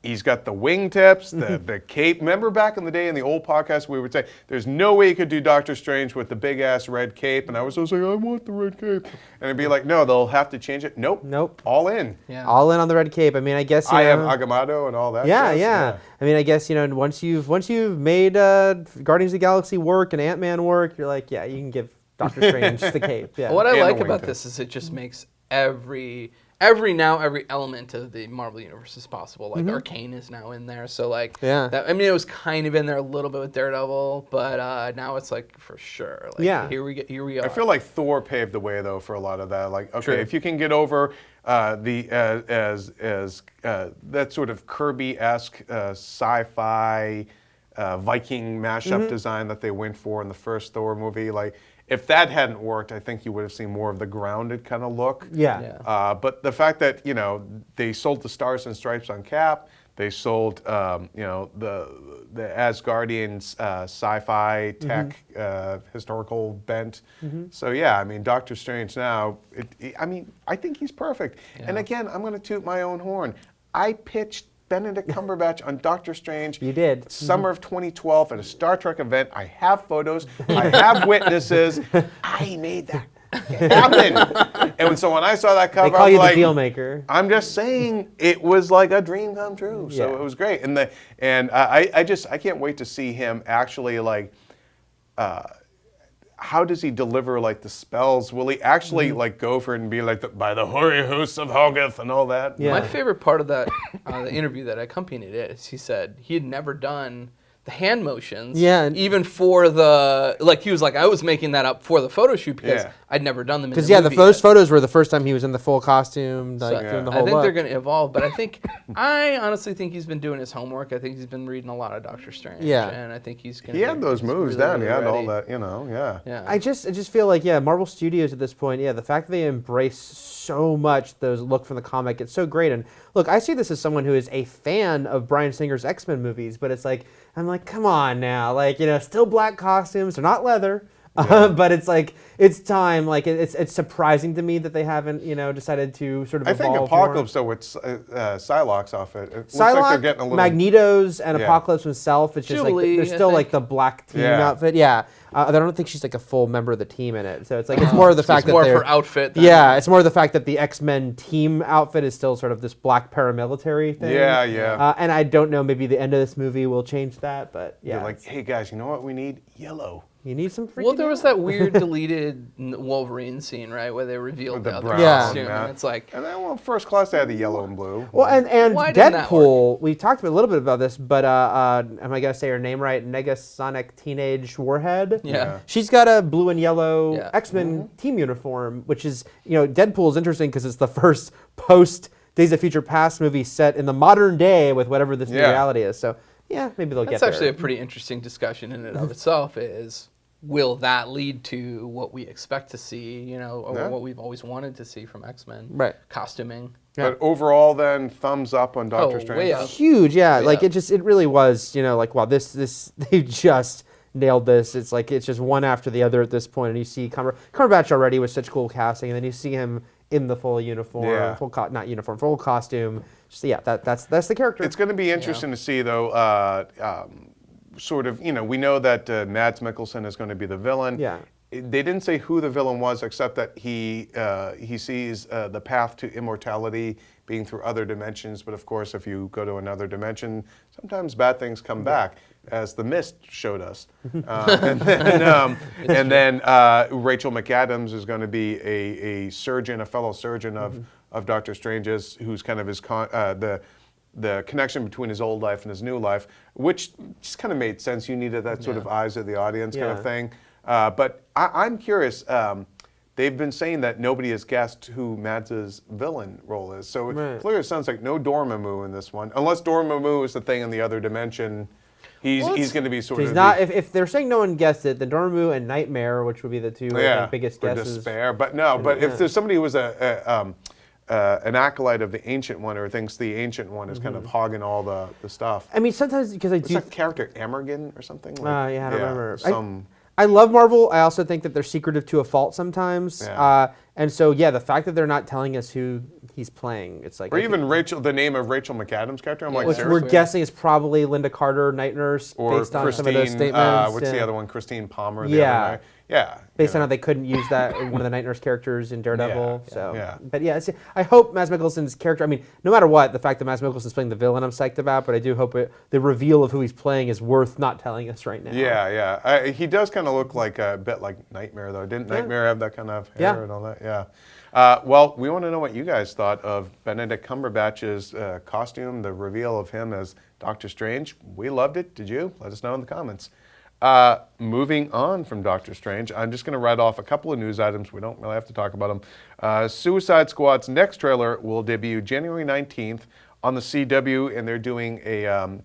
Speaker 1: he's got the wingtips, the cape. Remember back in the day in the old podcast, we would say, there's no way you could do Doctor Strange with the big ass red cape. And I was always like, I want the red cape. And it'd be like, no, they'll have to change it. Nope. All in.
Speaker 3: Yeah.
Speaker 4: All in on the red cape. I mean, I guess you
Speaker 1: I
Speaker 4: know,
Speaker 1: have Agamotto and all that.
Speaker 4: Yeah,
Speaker 1: jazz.
Speaker 4: yeah. I mean, I guess once you've made Guardians of the Galaxy work and Ant-Man work, you're like, yeah, you can give Doctor Strange the cape. Yeah.
Speaker 3: What I
Speaker 1: And
Speaker 3: like
Speaker 1: the
Speaker 3: about
Speaker 1: wingtip.
Speaker 3: this is it just makes every element of the Marvel universe is possible. Like Arcane is now in there, so like
Speaker 4: Yeah.
Speaker 3: that, I mean, it was kind of in there a little bit with Daredevil, but now it's like for sure. Like,
Speaker 4: Yeah.
Speaker 3: Here we are.
Speaker 1: I feel like Thor paved the way though for a lot of that. Like, okay,
Speaker 3: True.
Speaker 1: if you can get over that sort of Kirby-esque sci-fi Viking mashup design that they went for in the first Thor movie, like if that hadn't worked, I think you would have seen more of the grounded kind of look.
Speaker 4: Yeah.
Speaker 1: But the fact that they sold the Stars and Stripes on Cap, they sold the Asgardian sci-fi tech historical bent. So yeah, I mean Doctor Strange now. I think he's perfect. And again, I'm going to toot my own horn. I pitched Benedict Cumberbatch on Doctor Strange.
Speaker 4: You did.
Speaker 1: Summer of 2012 at a Star Trek event. I have photos. I have witnesses. I made that happen. And so when I saw that cover,
Speaker 4: They call
Speaker 1: I'm
Speaker 4: you
Speaker 1: like,
Speaker 4: the deal maker.
Speaker 1: I'm just saying it was like a dream come true. So
Speaker 4: Yeah.
Speaker 1: it was great. And I can't wait to see him actually like. How does he deliver like the spells? Will he actually like go for it and be like by the hoary hosts of Hogarth and all that?
Speaker 4: Yeah.
Speaker 3: My favorite part of that the interview that accompanied it is he said he had never done the hand motions.
Speaker 4: Yeah, and-
Speaker 3: even for the he was like, I was making that up for the photo shoot because I'd never done them.
Speaker 4: Because
Speaker 3: the movie
Speaker 4: those
Speaker 3: yet.
Speaker 4: photos were the first time he was in the full costume, like
Speaker 3: So,
Speaker 4: doing the
Speaker 3: I
Speaker 4: whole
Speaker 3: think
Speaker 4: look.
Speaker 3: they're going to evolve, but I honestly think he's been doing his homework. I think he's been reading a lot of Doctor Strange.
Speaker 4: Yeah.
Speaker 3: And I think he's going
Speaker 1: He had those moves down. He had all that,
Speaker 3: Yeah.
Speaker 4: I just feel like Marvel Studios at this point, the fact that they embrace so much those look from the comic, it's so great. And look, I see this as someone who is a fan of Bryan Singer's X-Men movies, but it's like I'm like, come on now, still black costumes, they're not leather. But it's like it's time. Like it's surprising to me that they haven't decided to sort of.
Speaker 1: I think
Speaker 4: evolve
Speaker 1: Apocalypse
Speaker 4: more.
Speaker 1: though with Psylocke's outfit, it looks
Speaker 4: Psylocke,
Speaker 1: like they're getting a little.
Speaker 4: Magneto's, and Apocalypse himself. It's just
Speaker 3: Jubilee,
Speaker 4: there's still
Speaker 3: I think.
Speaker 4: the black team
Speaker 1: Yeah.
Speaker 4: outfit. Yeah, I don't think she's a full member of the team in it. So it's it's more of the fact
Speaker 3: It's more
Speaker 4: that
Speaker 3: of
Speaker 4: they're
Speaker 3: her outfit.
Speaker 4: it's more of the fact that the X-Men team outfit is still sort of this black paramilitary thing.
Speaker 1: Yeah.
Speaker 4: And I don't know, maybe the end of this movie will change that, but
Speaker 1: They're like, hey guys, you know what we need? Yellow.
Speaker 4: you need some freaking.
Speaker 3: Well, there was that weird deleted Wolverine scene, right, where they revealed
Speaker 1: With
Speaker 3: the
Speaker 1: the
Speaker 3: other
Speaker 1: brown,
Speaker 3: costume,
Speaker 1: yeah.
Speaker 3: and it's like,
Speaker 1: And then, First Class, they had the yellow and blue.
Speaker 4: Well, and
Speaker 3: Why didn't that
Speaker 4: Deadpool, we talked a little bit about this, but am I going to say her name right? Negasonic Teenage Warhead?
Speaker 3: yeah.
Speaker 4: She's got a blue and yellow
Speaker 3: Yeah.
Speaker 4: X-Men team uniform, which is, Deadpool is interesting because it's the first post Days of Future Past movie set in the modern day with whatever this new
Speaker 1: Yeah.
Speaker 4: reality is. So, maybe they'll
Speaker 3: That's
Speaker 4: get
Speaker 3: actually
Speaker 4: there.
Speaker 3: a pretty interesting discussion in and of itself. Is will that lead to what we expect to see, or
Speaker 1: Yeah.
Speaker 3: what we've always wanted to see from X-Men
Speaker 4: Right.
Speaker 3: costuming?
Speaker 1: But overall, then thumbs up on Doctor
Speaker 3: Oh,
Speaker 1: Strange.
Speaker 3: way up.
Speaker 4: Huge, yeah.
Speaker 3: Yeah.
Speaker 4: It really was, wow, this they just nailed this. It's it's just one after the other at this point, and you see Cumberbatch already with such cool casting, and then you see him in the full uniform,
Speaker 1: Yeah.
Speaker 4: full costume. Just, that's the character.
Speaker 1: It's going to be interesting to see, though. Sort of, we know that Mads Mikkelsen is going to be the villain.
Speaker 4: Yeah.
Speaker 1: They didn't say who the villain was, except that he sees the path to immortality being through other dimensions. But of course, if you go to another dimension, sometimes bad things come back, as The Mist showed us. And then Rachel McAdams is going to be a surgeon, a fellow surgeon of Doctor Strange's, who's kind of his the connection between his old life and his new life, which just kind of made sense. You needed that sort of eyes of the audience kind of thing. But I'm curious. They've been saying that nobody has guessed who Mads' villain role is. So it clearly sounds like no Dormammu in this one. Unless Dormammu is the thing in the other dimension. He's going to be sort
Speaker 4: He's
Speaker 1: of
Speaker 4: not. If they're saying no one guessed it, then Dormammu and Nightmare, which would be the two I think, biggest
Speaker 1: or
Speaker 4: guesses.
Speaker 1: Despair. But no. But if there's somebody who was an acolyte of the Ancient One, or thinks the Ancient One is kind of hogging all the stuff.
Speaker 4: I mean, sometimes because I
Speaker 1: What's
Speaker 4: do.
Speaker 1: that character, Amergin or something?
Speaker 4: I don't remember.
Speaker 1: Some.
Speaker 4: I love Marvel. I also think that they're secretive to a fault sometimes.
Speaker 1: Yeah.
Speaker 4: And so, the fact that they're not telling us who he's playing, it's like.
Speaker 1: Or even the name of Rachel McAdams' character. I'm like,
Speaker 4: which
Speaker 1: seriously?
Speaker 4: we're guessing is probably Linda Carter, Night Nurse,
Speaker 1: Or
Speaker 4: based on
Speaker 1: Christine,
Speaker 4: some of those statements.
Speaker 1: what's the other one? Christine Palmer.
Speaker 4: Yeah.
Speaker 1: Other yeah.
Speaker 4: Based on how they couldn't use that one of the Night Nurse characters in Daredevil.
Speaker 1: Yeah,
Speaker 4: So,
Speaker 1: yeah.
Speaker 4: but I hope Mads Mikkelsen's character. I mean, no matter what, the fact that Mads Mikkelsen's playing the villain, I'm psyched about. But I do hope the reveal of who he's playing is worth not telling us right now.
Speaker 1: Yeah. He does kind of look like a bit like Nightmare, though. Didn't Nightmare have that kind of hair and all that? Yeah. Well, we want to know what you guys thought of Benedict Cumberbatch's costume, the reveal of him as Doctor Strange. We loved it. Did you? Let us know in the comments. Moving on from Doctor Strange, I'm just going to write off a couple of news items. We don't really have to talk about them. Suicide Squad's next trailer will debut January 19th on the CW, and they're doing a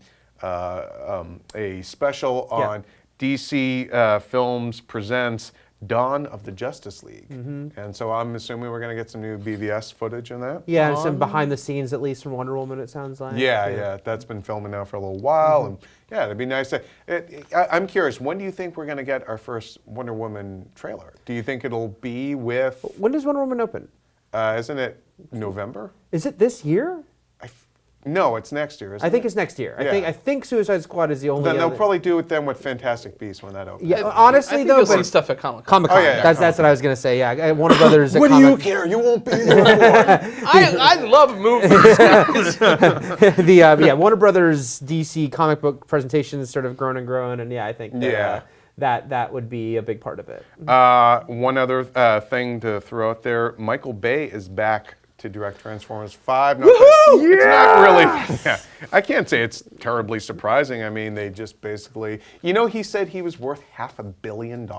Speaker 1: special on DC Films Presents Dawn of the Justice League. And so I'm assuming we're going to get some new BVS footage in that.
Speaker 4: Yeah, and some behind the scenes, at least from Wonder Woman, it sounds like.
Speaker 1: Yeah, that's been filming now for a little while, and it'd be nice. I'm curious, when do you think we're going to get our first Wonder Woman trailer? Do you think it'll be with?
Speaker 4: When does Wonder Woman open?
Speaker 1: Isn't it November?
Speaker 4: Is it this year?
Speaker 1: No, it's next year. Isn't
Speaker 4: I think
Speaker 1: it?
Speaker 4: it's next year.
Speaker 1: Yeah.
Speaker 4: I think Suicide Squad is the only.
Speaker 1: Then they'll
Speaker 4: other-
Speaker 1: probably do it then with Fantastic Beasts when that opens.
Speaker 4: Yeah, honestly
Speaker 3: I think
Speaker 4: though,
Speaker 3: you'll see
Speaker 4: but
Speaker 3: stuff at Comic-Con.
Speaker 4: Comic-Con.
Speaker 1: Oh, yeah,
Speaker 4: that's what I was gonna say. Yeah, Warner Brothers.
Speaker 1: What do you care? You won't be there.
Speaker 3: I love movies.
Speaker 4: Warner Brothers DC comic book presentations sort of grown and grown, and I think that would be a big part of it.
Speaker 1: One other thing to throw out there: Michael Bay is back to direct Transformers 5. No, it's not really. Yeah, I can't say it's terribly surprising. I mean, they just basically, he said he was worth $500 million.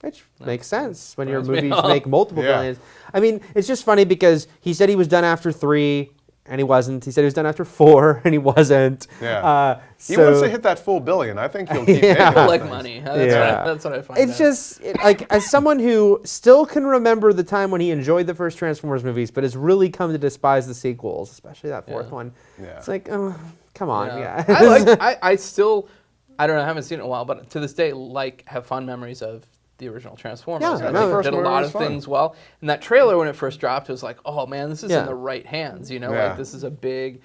Speaker 4: Which makes sense when your
Speaker 3: Surprised me.
Speaker 4: movies make multiple
Speaker 1: Yeah.
Speaker 4: billions. I mean, it's just funny because he said he was done after 3, and he wasn't. He said he was done after 4, and he wasn't.
Speaker 1: Yeah. He
Speaker 4: so
Speaker 1: wants to hit that full billion. I think he'll keep
Speaker 4: Yeah.
Speaker 1: making
Speaker 3: People like
Speaker 1: things.
Speaker 3: money.
Speaker 4: Yeah.
Speaker 3: That's what I find.
Speaker 4: it's
Speaker 3: out.
Speaker 4: just like, as someone who still can remember the time when he enjoyed the first Transformers movies, but has really come to despise the sequels, especially that 4th one.
Speaker 1: Yeah.
Speaker 4: It's like, oh, come on,
Speaker 3: Yeah.
Speaker 4: guys.
Speaker 3: I still, I don't know, I haven't seen it in a while, but to this day, have fond memories of the original Transformers.
Speaker 4: Yeah,
Speaker 3: I think
Speaker 4: no, the
Speaker 1: first
Speaker 3: did a
Speaker 1: movie
Speaker 3: lot
Speaker 1: was
Speaker 3: of
Speaker 1: fun.
Speaker 3: things well. And that trailer, when it first dropped, it was like, oh man, this is
Speaker 4: Yeah.
Speaker 3: in the right hands.
Speaker 1: Yeah.
Speaker 3: Like this is a big,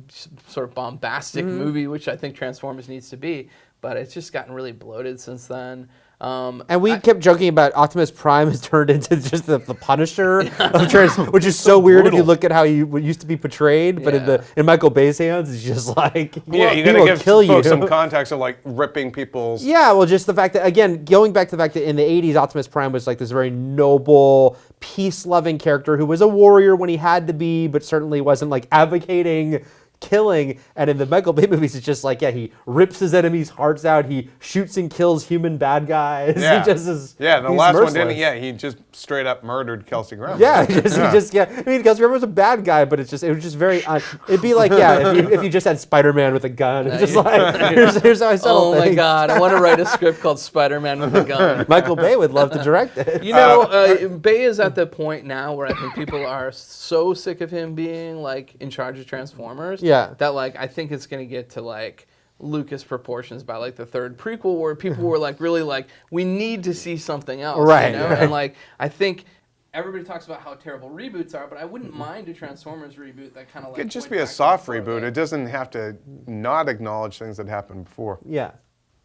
Speaker 3: sort of bombastic movie, which I think Transformers needs to be. But it's just gotten really bloated since then.
Speaker 4: And we kept joking about Optimus Prime has turned into just the Punisher of which is so weird if you
Speaker 1: brutal.
Speaker 4: look at how he used to be portrayed. But in Michael Bay's hands, it's just like
Speaker 1: Yeah, you
Speaker 4: he
Speaker 1: gotta
Speaker 4: will
Speaker 1: give
Speaker 4: kill
Speaker 1: folks
Speaker 4: you.
Speaker 1: some context of like ripping people's.
Speaker 4: Yeah, well, just the fact that, again, going back to the fact that in the 80s, Optimus Prime was like this very noble, peace-loving character who was a warrior when he had to be, but certainly wasn't like advocating killing. And in the Michael Bay movies, it's just like, he rips his enemies' hearts out, he shoots and kills human bad guys.
Speaker 1: Yeah.
Speaker 4: He just is.
Speaker 1: Yeah, the
Speaker 4: he's
Speaker 1: last one
Speaker 4: merciless.
Speaker 1: didn't. Yeah, he just straight up murdered Kelsey Grammer.
Speaker 4: Yeah, he just I mean, because Grammer was a bad guy, but it was just very. It'd be like, if you just had Spider-Man with a gun, it's just like, here's how I settle
Speaker 3: Oh my
Speaker 4: things.
Speaker 3: God, I want to write a script called Spider-Man with a gun.
Speaker 4: Michael Bay would love to direct it.
Speaker 3: Bay is at the point now where I think people are so sick of him being like in charge of Transformers.
Speaker 4: Yeah.
Speaker 3: That like I think it's gonna get to like Lucas proportions by like the third prequel where people were like really like we need to see something else.
Speaker 4: Right,
Speaker 3: You know?
Speaker 4: right.
Speaker 3: And like I think everybody talks about how terrible reboots are, but I wouldn't mind a Transformers reboot that kind of like
Speaker 1: It could just
Speaker 3: went
Speaker 1: be a
Speaker 3: back to
Speaker 1: soft
Speaker 3: before
Speaker 1: reboot.
Speaker 3: that.
Speaker 1: It doesn't have to not acknowledge things that happened before.
Speaker 4: Yeah.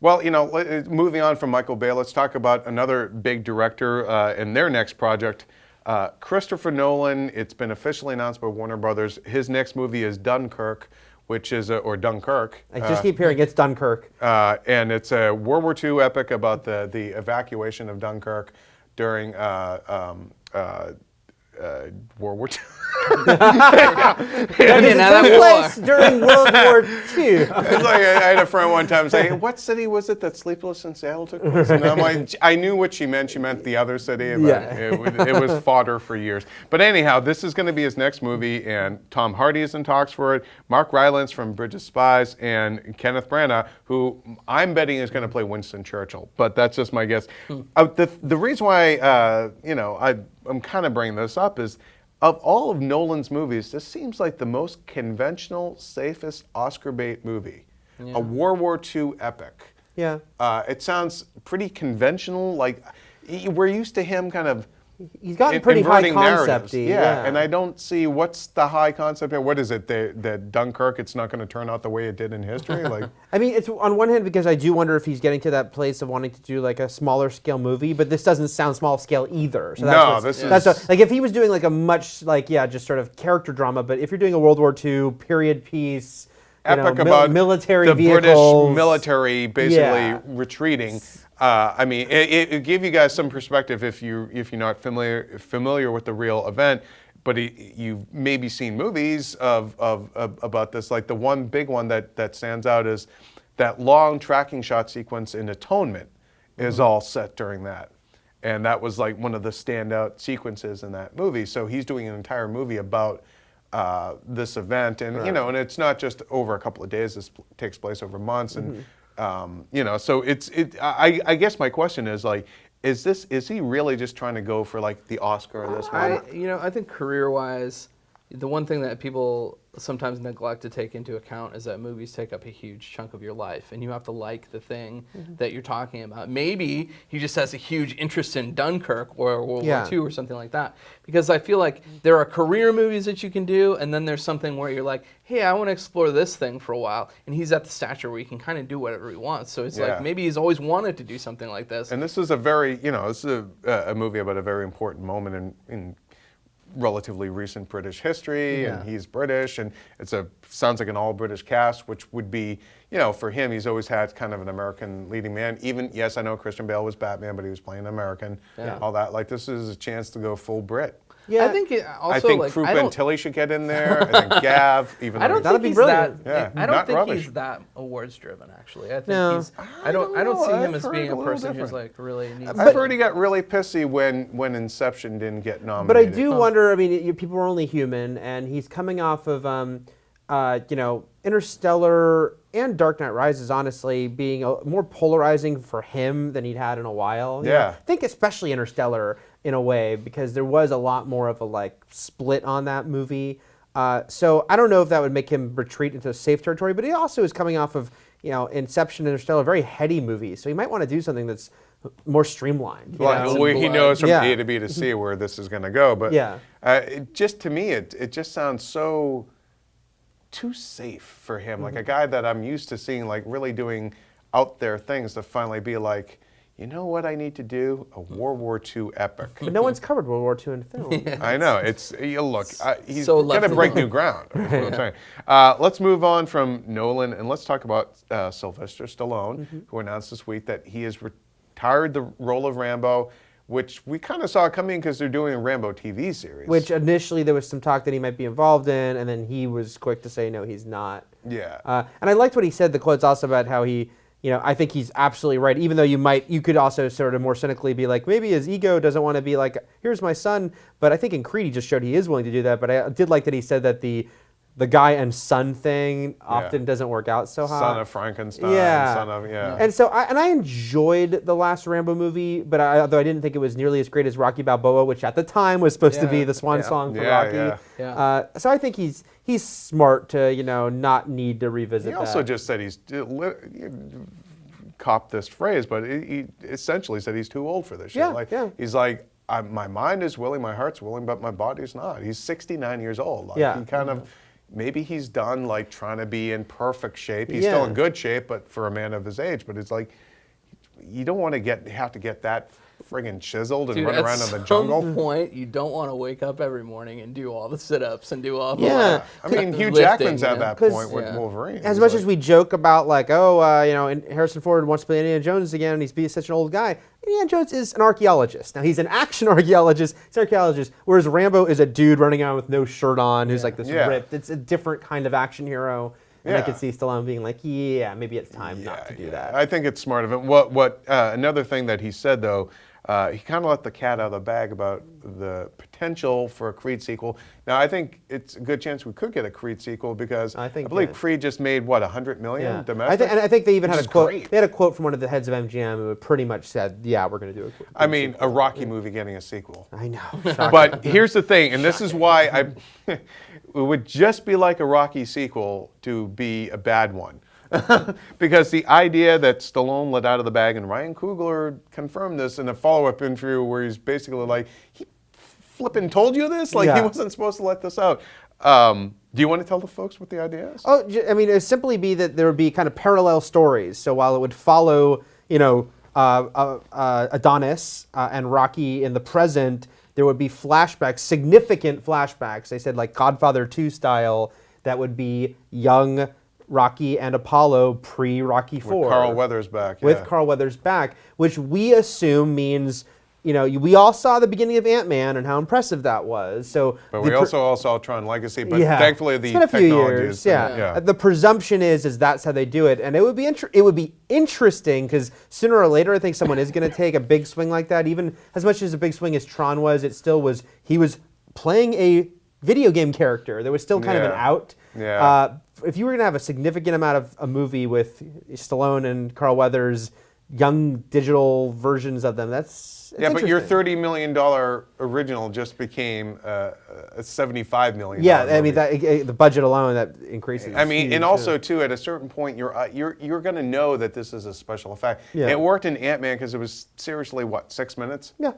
Speaker 1: Well, moving on from Michael Bay, let's talk about another big director in their next project. Christopher Nolan, it's been officially announced by Warner Brothers. His next movie is Dunkirk, which is, or Dunkirk.
Speaker 4: I just keep hearing it's Dunkirk.
Speaker 1: And it's a World War II epic about the evacuation of Dunkirk during World War II.
Speaker 3: Now that
Speaker 4: Place during World War II.
Speaker 1: It's like I had a friend one time say, "What city was it that Sleepless in Seattle took place?" And I'm like, I knew what she meant. She meant the other city, but
Speaker 4: Yeah.
Speaker 1: it was fodder for years. But anyhow, this is going to be his next movie, and Tom Hardy is in talks for it. Mark Rylance from Bridge of Spies, and Kenneth Branagh, who I'm betting is going to play Winston Churchill. But that's just my guess. The reason why I'm kind of bringing this up is, of all of Nolan's movies, this seems like the most conventional, safest Oscar bait movie.
Speaker 3: Yeah.
Speaker 1: A World War II epic.
Speaker 4: Yeah.
Speaker 1: It sounds pretty conventional. Like we're used to him kind of.
Speaker 4: He's gotten pretty high
Speaker 1: inverting narratives.
Speaker 4: concept-y.
Speaker 1: Yeah, and I don't see what's the high concept here. What is it? That Dunkirk, it's not going to turn out the way it did in history. Like,
Speaker 4: I mean, it's on one hand because I do wonder if he's getting to that place of wanting to do like a smaller scale movie, but this doesn't sound small scale either. So that's like if he was doing like a much just sort of character drama, but if you're doing a World War II period piece,
Speaker 1: epic about
Speaker 4: military
Speaker 1: the
Speaker 4: vehicles,
Speaker 1: British military basically retreating. I mean, it give you guys some perspective if you're not familiar with the real event, but you've maybe seen movies of about this. Like the one big one that stands out is that long tracking shot sequence in Atonement is all set during that, and that was like one of the standout sequences in that movie. So he's doing an entire movie about this event, and and it's not just over a couple of days. This takes place over months, and so I guess my question is like, is he really just trying to go for like the Oscar of this movie?
Speaker 3: I think career-wise, the one thing that people sometimes neglect to take into account is that movies take up a huge chunk of your life, and you have to like the thing that you're talking about. Maybe he just has a huge interest in Dunkirk or World War II or something like that. Because I feel like there are career movies that you can do, and then there's something where you're like, hey, I want to explore this thing for a while. And he's at the stature where he can kind of do whatever he wants. So it's like maybe he's always wanted to do something like this.
Speaker 1: And this is this is a movie about a very important moment in relatively recent British history, and he's British, and sounds like an all-British cast, which would be, for him, he's always had kind of an American leading man. Even, yes, I know Christian Bale was Batman, but he was playing American, all that. Like, this is a chance to go full Brit.
Speaker 4: Yeah.
Speaker 3: I think also
Speaker 1: I think
Speaker 3: like
Speaker 1: Krupa
Speaker 3: I
Speaker 1: and
Speaker 3: don't.
Speaker 1: Tilly should get in there. I think Gav, even
Speaker 3: I
Speaker 1: though
Speaker 3: don't
Speaker 4: That'd
Speaker 3: think
Speaker 4: be
Speaker 3: he's
Speaker 4: brilliant.
Speaker 3: that.
Speaker 1: Yeah,
Speaker 3: I don't
Speaker 1: not
Speaker 3: think
Speaker 1: rubbish.
Speaker 3: he's that awards driven. Actually, I think
Speaker 4: No.
Speaker 3: he's. I don't see him
Speaker 1: I've
Speaker 3: as being
Speaker 1: heard
Speaker 3: a
Speaker 1: a little
Speaker 3: person who's
Speaker 1: different.
Speaker 3: like really needs.
Speaker 1: I've
Speaker 3: to-
Speaker 1: heard he got really pissy when Inception didn't get
Speaker 4: But I
Speaker 1: nominated.
Speaker 4: do wonder. I mean, people are only human, and he's coming off of, Interstellar and Dark Knight Rises. Honestly, being more polarizing for him than he'd had in a while. You know,
Speaker 1: Yeah.
Speaker 4: I think especially Interstellar in a way because there was a lot more of a like split on that movie. So I don't know if that would make him retreat into safe territory. But he also is coming off of Inception, Interstellar, very heady movies. So he might want to do something that's more streamlined. you
Speaker 1: Well,
Speaker 4: know?
Speaker 1: well, he knows from
Speaker 4: Yeah.
Speaker 1: A to B to C where this is going to go, but
Speaker 4: Yeah.
Speaker 1: to me, it just sounds so too safe for him. Like a guy that I'm used to seeing like really doing out there things to finally be like, you know what I need to do? A World War II epic.
Speaker 4: But no one's covered World War II in film.
Speaker 1: I know look. He's
Speaker 3: so
Speaker 1: going to
Speaker 3: left
Speaker 1: break
Speaker 3: alone.
Speaker 1: new ground. Is what I'm saying. Let's move on from Nolan and let's talk about Sylvester Stallone, who announced this week that he has retired the role of Rambo, which we kind of saw coming because they're doing a Rambo TV series.
Speaker 4: Which initially there was some talk that he might be involved in, and then he was quick to say no, he's not.
Speaker 1: Yeah.
Speaker 4: And I liked what he said. The quote's also about how he, I think he's absolutely right. Even though you could also sort of more cynically be like, maybe his ego doesn't want to be like, here's my son. But I think in Creed he just showed he is willing to do that. But I did like that he said that the guy and son thing often doesn't work out so hot.
Speaker 1: Son of Frankenstein.
Speaker 4: Yeah.
Speaker 1: Son of
Speaker 4: And so I enjoyed the last Rambo movie, but although I didn't think it was nearly as great as Rocky Balboa, which at the time was supposed to be the swan song for Rocky.
Speaker 1: Yeah.
Speaker 4: So I think he's smart to not need to revisit
Speaker 1: He also
Speaker 4: that.
Speaker 1: just said he's copped this phrase, but he essentially said he's too old for this shit. He's like, my mind is willing, my heart's willing, but my body's not. He's 69 years old. Like, he kind of. Maybe he's done like trying to be in perfect shape. He's still in good shape, but for a man of his age. But it's like you don't want to have to get that friggin' chiseled and run around in the jungle.
Speaker 3: At some point, you don't want to wake up every morning and do all the sit-ups and do all the
Speaker 1: I mean, Hugh
Speaker 3: lifting,
Speaker 1: Jackman's at that point with
Speaker 3: Yeah.
Speaker 1: Wolverine.
Speaker 4: As
Speaker 1: He's
Speaker 4: much
Speaker 1: like,
Speaker 4: as we joke about like, and Harrison Ford wants to play Indiana Jones again, and he's being such an old guy. Indiana Jones is an archaeologist. Now he's an action archaeologist. He's an archaeologist, whereas Rambo is a dude running around with no shirt on, who's like this ripped. It's a different kind of action hero. And I could see Stallone being like, maybe it's time not to do that.
Speaker 1: I think it's smart of him. What another thing that he said though, he kind of let the cat out of the bag about the potential for a Creed sequel. Now I think it's a good chance we could get a Creed sequel because I believe Creed just made what $100 million domestic.
Speaker 4: I think they even had a quote.
Speaker 1: Great.
Speaker 4: They had a quote from one of the heads of MGM who pretty much said, "Yeah, we're going to do a."
Speaker 1: I mean, a Rocky movie getting a sequel.
Speaker 4: I know.
Speaker 1: But here's the thing, and this is why it would just be like a Rocky sequel to be a bad one. Because the idea that Stallone let out of the bag, and Ryan Coogler confirmed this in a follow-up interview where he's basically like, he flipping told you this? Like, he wasn't supposed to let this out. Do you want to tell the folks what the idea is?
Speaker 4: Oh, I mean, it would simply be that there would be kind of parallel stories. So while it would follow, Adonis and Rocky in the present, there would be flashbacks, significant flashbacks. They said like Godfather 2 style, that would be young Rocky and Apollo pre-Rocky 4.
Speaker 1: With Carl Weathers back.
Speaker 4: With Carl Weathers back, which we assume means, we all saw the beginning of Ant-Man and how impressive that was. So,
Speaker 1: but we also all saw Tron Legacy, but
Speaker 4: yeah,
Speaker 1: thankfully the
Speaker 4: it's been a few
Speaker 1: technology
Speaker 4: years.
Speaker 1: is...
Speaker 4: Yeah. The presumption is that's how they do it. And it would be interesting because sooner or later I think someone is going to take a big swing like that. Even as much as a big swing as Tron was, it still was, he was playing a video game character. There was still kind of an out.
Speaker 1: Yeah.
Speaker 4: If you were going to have a significant amount of a movie with Stallone and Carl Weathers, young digital versions of them, that's
Speaker 1: but your $30 million original just became a $75 million.
Speaker 4: Yeah, I mean the budget alone that increases.
Speaker 1: I mean,
Speaker 4: huge,
Speaker 1: and also too, at a certain point, you're going to know that this is a special effect.
Speaker 4: Yeah.
Speaker 1: It worked in Ant-Man because it was seriously 6 minutes.
Speaker 4: Yeah,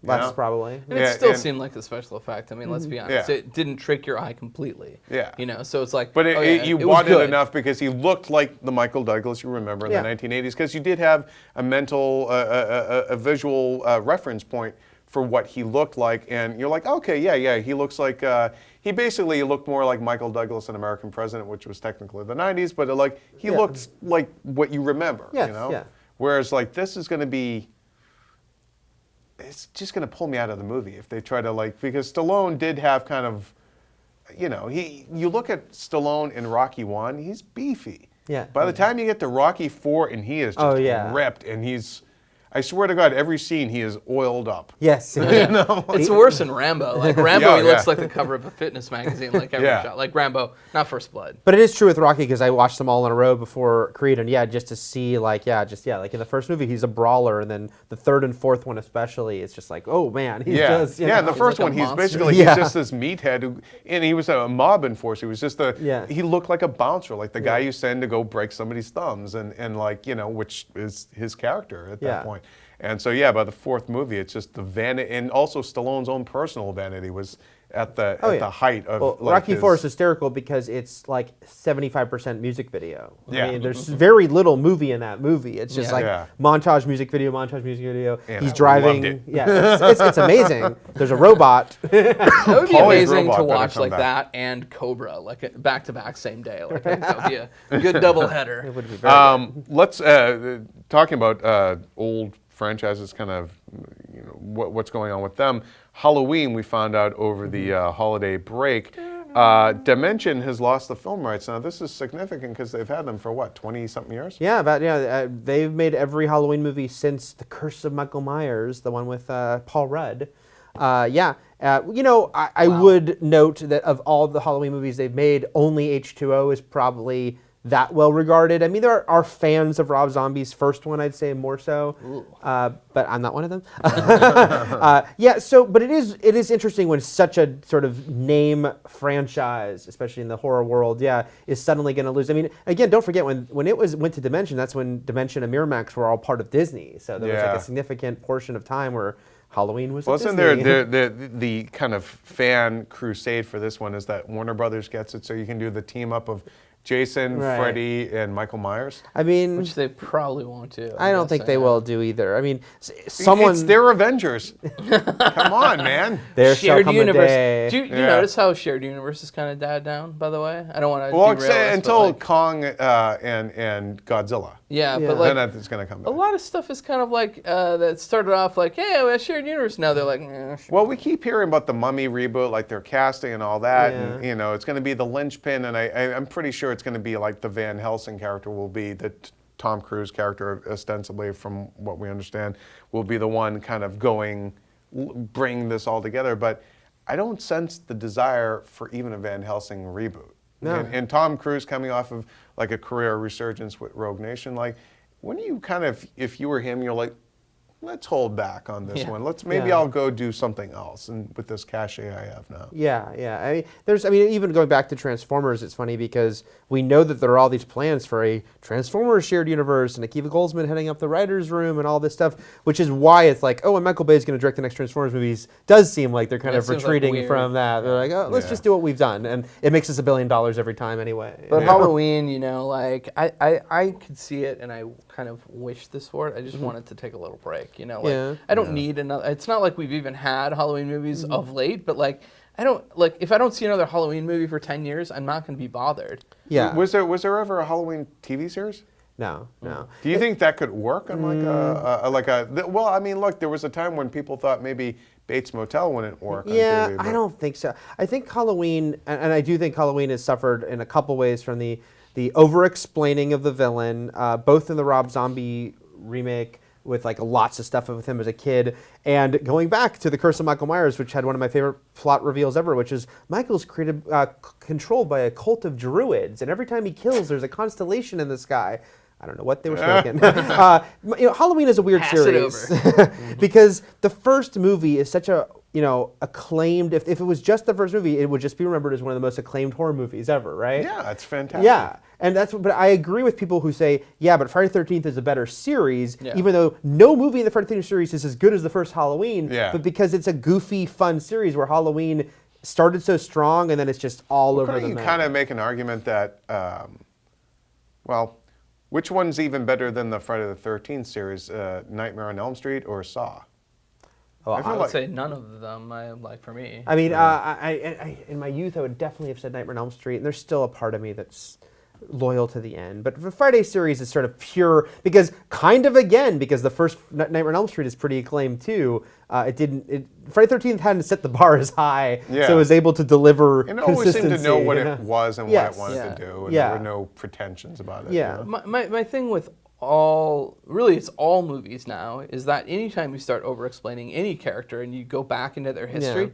Speaker 4: less probably.
Speaker 3: And it still seemed like a special effect. I mean, let's be honest.
Speaker 1: Yeah.
Speaker 3: It didn't trick your eye completely.
Speaker 1: Yeah.
Speaker 3: So it's like.
Speaker 1: But you
Speaker 3: it was
Speaker 1: wanted
Speaker 3: good.
Speaker 1: enough because he looked like the Michael Douglas you remember in the 1980s because you did have a mental, a visual reference point for what he looked like. And you're like, okay, he looks like, he basically looked more like Michael Douglas, an American president, which was technically the 90s, but he looked like what you remember,
Speaker 4: Yes, yeah.
Speaker 1: Whereas this is going to be it's just going to pull me out of the movie if they try to because Stallone did have kind of, you look at Stallone in Rocky 1, he's beefy.
Speaker 4: Yeah.
Speaker 1: By the time you get to Rocky 4 and he is just ripped and I swear to God, every scene he is oiled up.
Speaker 4: Yes.
Speaker 3: It's worse than Rambo. Like Rambo, he looks like the cover of a fitness magazine, like every shot. Like Rambo, not First Blood.
Speaker 4: But it is true with Rocky because I watched them all in a row before Creed, and just to see like in the first movie he's a brawler, and then the third and fourth one especially, it's just like, oh man, he's just
Speaker 1: in the first
Speaker 3: like
Speaker 1: one
Speaker 3: a
Speaker 1: he's
Speaker 3: monster.
Speaker 1: basically he's just this meathead and he was a mob enforcer. He was just he looked like a bouncer, like the guy you send to go break somebody's thumbs, and which is his character at that point. And so, by the fourth movie, it's just the vanity, and also Stallone's own personal vanity was at the height of.
Speaker 4: Rocky 4 is hysterical because it's like 75% music video.
Speaker 1: Yeah.
Speaker 4: I mean, there's very little movie in that movie. It's just montage music video.
Speaker 1: And
Speaker 4: he's
Speaker 1: I
Speaker 4: driving.
Speaker 1: loved it.
Speaker 4: Yeah, it's amazing. There's a robot.
Speaker 3: That would be
Speaker 1: Pauly's
Speaker 3: amazing
Speaker 1: robot
Speaker 3: to
Speaker 1: better
Speaker 3: watch
Speaker 1: come
Speaker 3: like
Speaker 1: back.
Speaker 3: that and Cobra, like back to back same day. Like that would be a good double header.
Speaker 4: It would be very good.
Speaker 1: Let's talking about old franchises, kind of what's going on with them. Halloween, we found out over the holiday break. Dimension has lost the film rights. Now this is significant because they've had them for 20-something years.
Speaker 4: Yeah, they've made every Halloween movie since The Curse of Michael Myers, the one with Paul Rudd. I would note that of all the Halloween movies they've made, only H2O is probably that well regarded. I mean, there are fans of Rob Zombie's first one, I'd say more so, but I'm not one of them. But it is interesting when such a sort of name franchise, especially in the horror world, is suddenly going to lose. I mean, again, don't forget when it went to Dimension, that's when Dimension and Miramax were all part of Disney, so there was like a significant portion of time where Halloween was.
Speaker 1: Wasn't there the kind of fan crusade for this one is that Warner Brothers gets it so you can do the team up of Jason, Freddy, and Michael Myers?
Speaker 4: I mean,
Speaker 3: which they probably won't do.
Speaker 4: I don't think they will do either. I mean, someone.
Speaker 1: It's their Avengers. Come on, man.
Speaker 4: There
Speaker 3: shared
Speaker 4: shall come
Speaker 3: universe.
Speaker 4: a day.
Speaker 3: Do you notice how shared universe has kind of died down? By the way, I don't want to.
Speaker 1: Well,
Speaker 3: derail us,
Speaker 1: until Kong and Godzilla.
Speaker 3: Yeah, but like
Speaker 1: then it's going to come back.
Speaker 3: a lot of stuff is kind of like that started off like, hey, we have shared universe. Now they're like,
Speaker 1: well, we keep hearing about the Mummy reboot, like they're casting and all that, and it's going to be the linchpin, and I'm pretty sure it's going to be like the Van Helsing character will be the Tom Cruise character, ostensibly, from what we understand, will be the one kind of bring this all together. But I don't sense the desire for even a Van Helsing reboot. No. And Tom Cruise coming off of like a career resurgence with Rogue Nation, like when you kind of, if you were him, you're like, let's hold back on this one. Maybe I'll go do something else, and with this cachet I have now.
Speaker 4: Yeah. I mean, even going back to Transformers, it's funny because we know that there are all these plans for a Transformers shared universe and Akiva Goldsman heading up the writers' room and all this stuff, which is why it's like, and Michael Bay is going to direct the next Transformers movies. Does seem like they're kind of retreating from that. They're like, let's just do what we've done, and it makes us $1 billion every time anyway.
Speaker 3: But Halloween, like I could see it, and I kind of wish this for it. I just wanted to take a little break. I don't need another. It's not like we've even had Halloween movies of late, but like I don't if I don't see another Halloween movie for 10 years, I'm not going to be bothered.
Speaker 4: Yeah.
Speaker 1: Was there ever a Halloween TV series?
Speaker 4: No.
Speaker 1: Do you think that could work on well, I mean, look, there was a time when people thought maybe Bates Motel wouldn't work on TV.
Speaker 4: I don't think so. I think Halloween, and I do think Halloween has suffered in a couple ways from the over-explaining of the villain, both in the Rob Zombie remake, with like lots of stuff with him as a kid, and going back to The Curse of Michael Myers, which had one of my favorite plot reveals ever, which is Michael's controlled by a cult of druids, and every time he kills, there's a constellation in the sky. I don't know what they were smoking. Halloween is a weird series because the first movie is such a acclaimed. If it was just the first movie, it would just be remembered as one of the most acclaimed horror movies ever, right?
Speaker 1: Yeah, it's fantastic.
Speaker 4: Yeah. And but I agree with people who say, but Friday the 13th is a better series, even though no movie in the Friday the 13th series is as good as the first Halloween, but because it's a goofy, fun series where Halloween started so strong and then it's just all over the map.
Speaker 1: You kind of make an argument that, which one's even better than the Friday the 13th series, Nightmare on Elm Street or Saw?
Speaker 3: I would say none of them. For me.
Speaker 4: I mean, I in my youth, I would definitely have said Nightmare on Elm Street, and there's still a part of me that's loyal to the end. But the Friday series is sort of pure because the first Nightmare on Elm Street is pretty acclaimed too. Friday 13th hadn't set the bar as high, so it was able to deliver
Speaker 1: And it always seemed to know what it was and
Speaker 4: Yes.
Speaker 1: what it wanted to do, and
Speaker 4: Yeah.
Speaker 1: there were no pretensions about it.
Speaker 4: Yeah.
Speaker 3: My thing with it's all movies now, is that anytime you start over-explaining any character and you go back into their history,
Speaker 4: Yeah.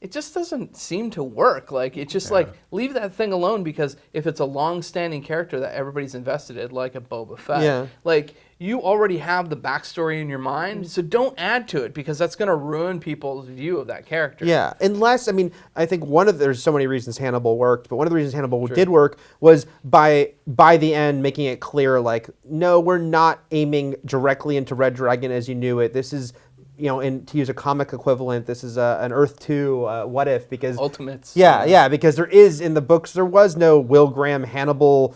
Speaker 3: it just doesn't seem to work. Like, it's just like, leave that thing alone, because if it's a long-standing character that everybody's invested in, like a Boba Fett, like, you already have the backstory in your mind, so don't add to it, because that's going to ruin people's view of that character.
Speaker 4: Yeah, unless, I mean, I think there's so many reasons Hannibal worked, but one of the reasons Hannibal did work was by the end making it clear, like, no, we're not aiming directly into Red Dragon as you knew it. This is, and to use a comic equivalent, this is an Earth 2 What If, because...
Speaker 3: Ultimates.
Speaker 4: Yeah, because in the books, there was no Will Graham Hannibal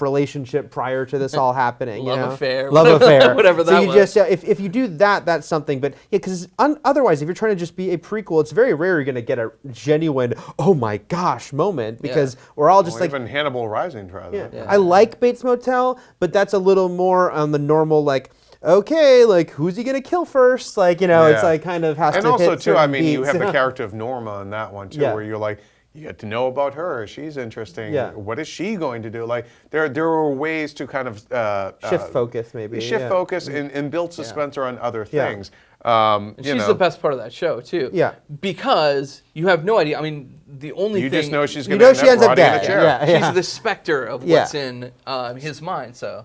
Speaker 4: relationship prior to this all happening.
Speaker 3: Love affair.
Speaker 4: Whatever
Speaker 3: that
Speaker 4: so you
Speaker 3: was.
Speaker 4: just, if you do that, that's something. But yeah, because otherwise, if you're trying to just be a prequel, it's very rare you're going to get a genuine, oh my gosh moment, because we're all just
Speaker 1: even Hannibal Rising tried that.
Speaker 4: I like Bates Motel, but that's a little more on the normal, like, okay, like, who's he going to kill first? Like, it's like kind of has
Speaker 1: and
Speaker 4: to
Speaker 1: also,
Speaker 4: hit
Speaker 1: too, I
Speaker 4: certain
Speaker 1: mean, you
Speaker 4: beats.
Speaker 1: have the character of Norma in that one, too, where you're like, you get to know about her. She's interesting.
Speaker 4: Yeah.
Speaker 1: What is she going to do? Like, there are ways to kind of
Speaker 4: shift focus, maybe.
Speaker 1: Focus and build suspense around other
Speaker 4: Yeah.
Speaker 1: things.
Speaker 3: She's the best part of that show, too.
Speaker 4: Yeah.
Speaker 3: Because you have no idea. I mean, the only
Speaker 1: You
Speaker 3: thing...
Speaker 1: just know she's
Speaker 4: You
Speaker 1: going
Speaker 4: know
Speaker 1: to
Speaker 4: she
Speaker 1: end
Speaker 4: ends
Speaker 1: up
Speaker 4: up
Speaker 1: rotting in a
Speaker 4: dead.
Speaker 1: chair.
Speaker 4: Yeah.
Speaker 3: She's the specter of what's in his mind, so...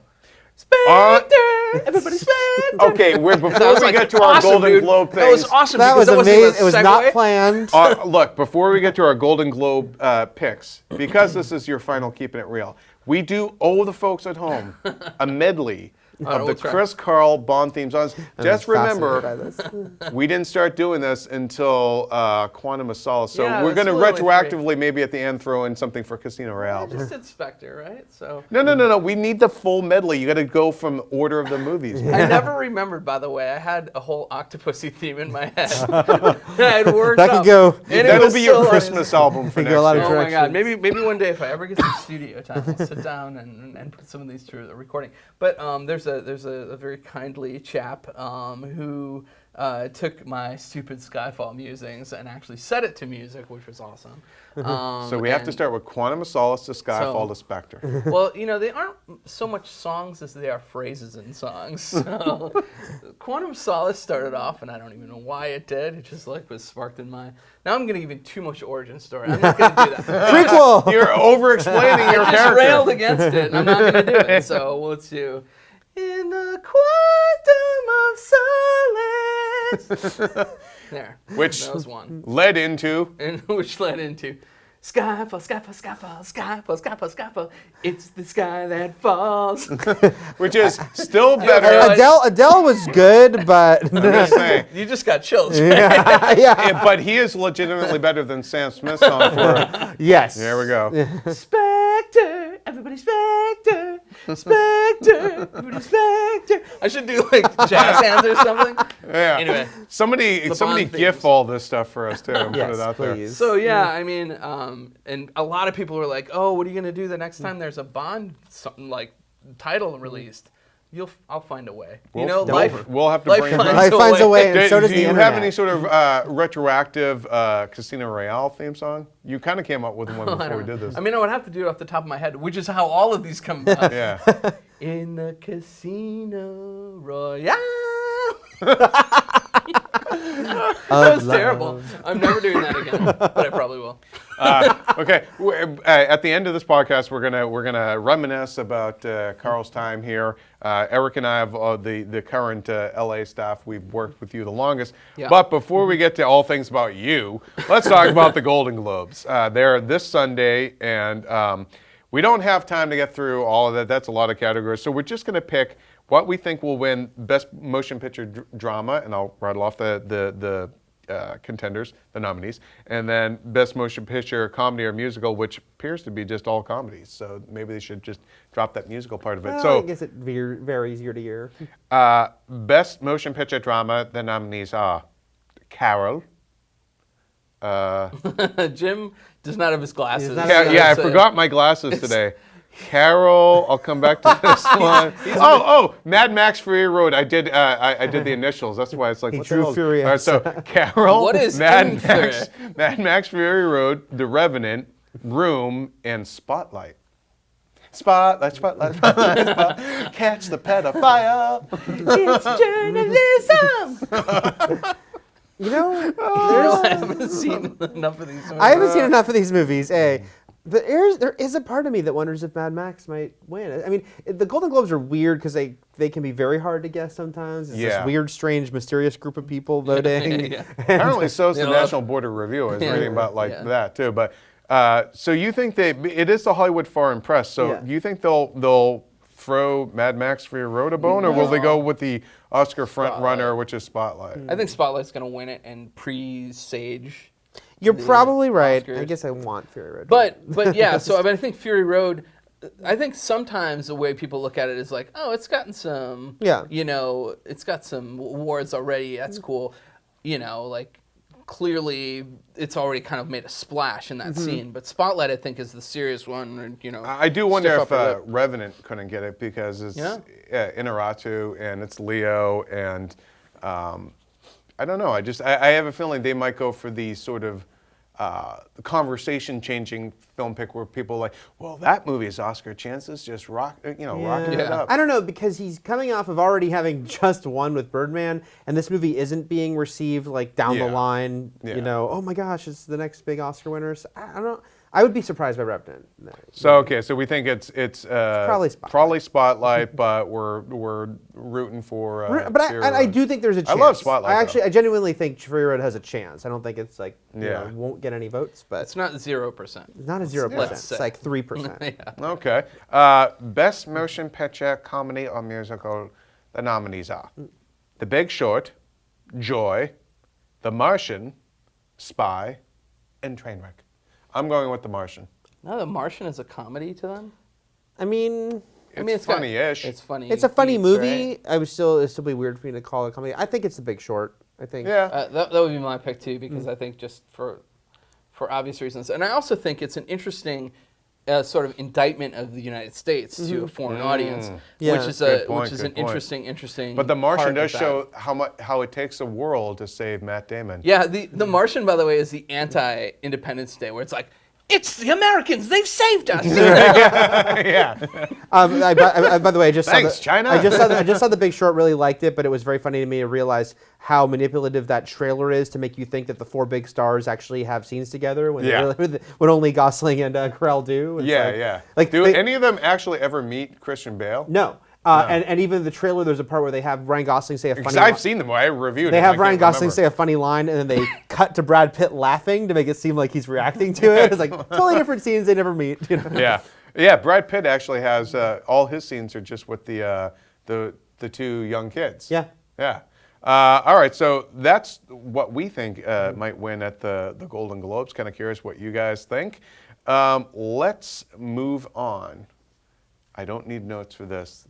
Speaker 1: Uh,
Speaker 3: Spectre! Everybody Spectre!
Speaker 1: Okay, before we get to our
Speaker 3: awesome,
Speaker 1: Golden
Speaker 3: dude.
Speaker 1: Globe
Speaker 3: That was
Speaker 1: things...
Speaker 3: awesome.
Speaker 4: That
Speaker 3: because
Speaker 4: was
Speaker 3: wasn't
Speaker 4: amazing.
Speaker 3: a
Speaker 4: It was not
Speaker 3: segue.
Speaker 4: planned.
Speaker 1: Look, before we get to our Golden Globe picks, because this is your final Keeping It Real, we do owe the folks at home a medley of the Chris Carle Bond theme songs. Just remember, we didn't start doing this until Quantum of Solace, so
Speaker 3: Yeah,
Speaker 1: we're going to
Speaker 3: that's really
Speaker 1: retroactively maybe at the end throw in something for Casino Royale.
Speaker 3: Just did Spectre, right? So
Speaker 1: No. We need the full medley. You got to go from order of the movies.
Speaker 3: I never remembered, by the way. I had a whole Octopussy theme in my head. I had worked
Speaker 4: That could go.
Speaker 3: And
Speaker 1: That'll be your Christmas album for
Speaker 4: Could
Speaker 1: next
Speaker 4: go a lot
Speaker 1: year.
Speaker 4: of
Speaker 3: Oh my God!
Speaker 4: directions.
Speaker 3: Maybe one day if I ever get some studio time, I'll sit down and put some of these through the recording. But there's a very kindly chap who took my stupid Skyfall musings and actually set it to music, which was awesome.
Speaker 1: So we have to start with Quantum of Solace to Skyfall to Spectre.
Speaker 3: Well, they aren't so much songs as they are phrases in songs. So Quantum of Solace started off, and I don't even know why it did. It just was sparked in my. Now I'm gonna give you too much origin story. I'm not gonna do that.
Speaker 4: Prequel!
Speaker 1: You're over-explaining your
Speaker 3: I just
Speaker 1: character.
Speaker 3: railed against it. I'm not gonna do it. So let's do. In the quantum of solace. There.
Speaker 1: Which
Speaker 3: that was one.
Speaker 1: led into...
Speaker 3: And which led into Skyfall, Skyfall, Skyfall, Skyfall, Skyfall, Skyfall. It's the sky that falls.
Speaker 1: Which is still better.
Speaker 4: Adele was good, but
Speaker 1: I'm just saying.
Speaker 3: You just got chills.
Speaker 4: yeah.
Speaker 1: But he is legitimately better than Sam Smith's song for...
Speaker 4: Yes.
Speaker 1: There we go.
Speaker 3: Spectre, everybody Spectre, Spectre, everybody Spectre. I should do jazz hands or something.
Speaker 1: Yeah.
Speaker 3: Anyway.
Speaker 1: Somebody
Speaker 3: Bond
Speaker 1: GIF
Speaker 3: themes.
Speaker 1: all this stuff for us too. And put
Speaker 4: Yes,
Speaker 1: it out there.
Speaker 4: please.
Speaker 3: So yeah, I mean, and a lot of people were like, "Oh, what are you gonna do the next time there's a Bond title released?" I'll find a way. Life.
Speaker 1: We'll have to
Speaker 3: life
Speaker 1: bring it
Speaker 3: finds
Speaker 1: back.
Speaker 4: Life finds a way, and
Speaker 1: Do,
Speaker 4: so does
Speaker 1: do
Speaker 4: the
Speaker 1: you
Speaker 4: internet.
Speaker 1: have any sort of retroactive Casino Royale theme song? You kind of came up with one before we did this.
Speaker 3: I mean, I would have to do it off the top of my head, which is how all of these come about.
Speaker 1: Yeah.
Speaker 3: In the Casino Royale. That was terrible. I'm never doing that again, but I probably will.
Speaker 1: Okay. At the end of this podcast, we're gonna reminisce about Carl's time here. Eric and I have the current LA staff. We've worked with you the longest.
Speaker 3: Yeah.
Speaker 1: But before we get to all things about you, let's talk about the Golden Globes. They're this Sunday, and we don't have time to get through all of that. That's a lot of categories. So we're just gonna pick what we think will win Best Motion Picture Drama, and I'll rattle off the contenders, the nominees, and then Best Motion Picture Comedy or Musical, which appears to be just all comedies. So maybe they should just drop that musical part of it.
Speaker 4: Well, I guess it varies year to year.
Speaker 1: Best Motion Picture Drama, the nominees are Carle.
Speaker 3: Jim does not have his glasses.
Speaker 4: He's not-
Speaker 1: Yeah, I
Speaker 3: So
Speaker 1: forgot my glasses today. Carle, I'll come back to this one. Mad Max Fury Road. I did the initials. That's why it's like,
Speaker 4: He
Speaker 1: what the
Speaker 4: drew
Speaker 1: hell?
Speaker 4: Fury
Speaker 1: All right, so Carle,
Speaker 3: What is
Speaker 1: Mad
Speaker 3: Fury?
Speaker 1: Max Fury Road, The Revenant, Room, and Spotlight. Spotlight, spotlight, spotlight, spotlight. Catch the pedophile.
Speaker 2: It's journalism.
Speaker 4: You know,
Speaker 3: I haven't seen enough of these movies.
Speaker 4: I haven't seen enough of these movies. But there is a part of me that wonders if Mad Max might win. I mean, the Golden Globes are weird because they can be very hard to guess sometimes. It's this weird, strange, mysterious group of people voting.
Speaker 1: Apparently, so is the National Board of Review. I was reading about that too. But so you think it is the Hollywood Foreign Press? So you think they'll throw Mad Max Fury Road a bone, or will they go with the Oscar front runner, which is Spotlight?
Speaker 3: I think Spotlight's going to win it and presage.
Speaker 4: You're probably right.
Speaker 3: Oscars.
Speaker 4: I guess I want Fury Road.
Speaker 3: But yeah, so I mean, I think Fury Road. I think sometimes the way people look at it is like, oh, it's gotten some. You know, it's got some awards already. That's cool. You know, like clearly it's already kind of made a splash in that scene. But Spotlight, I think, is the serious one. And, you know,
Speaker 1: I do wonder if Revenant couldn't get it because it's Inarritu and it's Leo and. I don't know. I have a feeling they might go for the sort of conversation-changing film pick where people are like, well, that movie's Oscar chances just rocking it up.
Speaker 4: I don't know, because he's coming off of already having just won with Birdman, and this movie isn't being received like down the line. You know, oh my gosh, it's the next big Oscar winner. So I don't know. I would be surprised by Revenant.
Speaker 1: So so we think it's
Speaker 4: probably
Speaker 1: Spotlight, but we're rooting for.
Speaker 4: But I do think there's a chance.
Speaker 1: I love Spotlight.
Speaker 4: I genuinely think Fury Road has a chance. I don't think it's like won't get any votes, but
Speaker 3: it's not 0%.
Speaker 4: It's not a 0%. It's like 3%.
Speaker 1: Okay. Best Motion Picture, Comedy, or Musical. The nominees are The Big Short, Joy, The Martian, Spy, and Trainwreck. I'm going with The Martian.
Speaker 3: No, The Martian is a comedy to them.
Speaker 4: I mean,
Speaker 1: it's funny-ish.
Speaker 3: It's funny.
Speaker 4: It's a funny movie.
Speaker 3: Right?
Speaker 4: It'd still be weird for me to call it a comedy. I think it's The Big Short. I think.
Speaker 1: Yeah.
Speaker 3: That would be my pick too, because I think just for obvious reasons, and I also think it's an interesting sort of indictment of the United States to a foreign audience, which is an interesting.
Speaker 1: But The Martian does show how it takes a world to save Matt Damon.
Speaker 3: Yeah, the Martian, by the way, is the anti-Independence Day, where it's like, it's the Americans, they've saved us.
Speaker 4: By the way, I just
Speaker 1: Thanks,
Speaker 4: saw
Speaker 1: China.
Speaker 4: I just saw The Big Short. Really liked it, but it was very funny to me to realize how manipulative that trailer is to make you think that the four big stars actually have scenes together when when only Gosling and Carle do. It's
Speaker 1: do any of them actually ever meet Christian Bale?
Speaker 4: No. And even the trailer, there's a part where they have Ryan Gosling say a funny line.
Speaker 1: I've seen them. I reviewed it.
Speaker 4: They have Ryan Gosling say a funny line, and then they cut to Brad Pitt laughing to make it seem like he's reacting to it. It's like totally different scenes they never meet. You know?
Speaker 1: Yeah. Brad Pitt actually has all his scenes are just with the two young kids. Yeah. All right, so that's what we think might win at the Golden Globes. Kind of curious what you guys think. Let's move on. I don't need notes for this.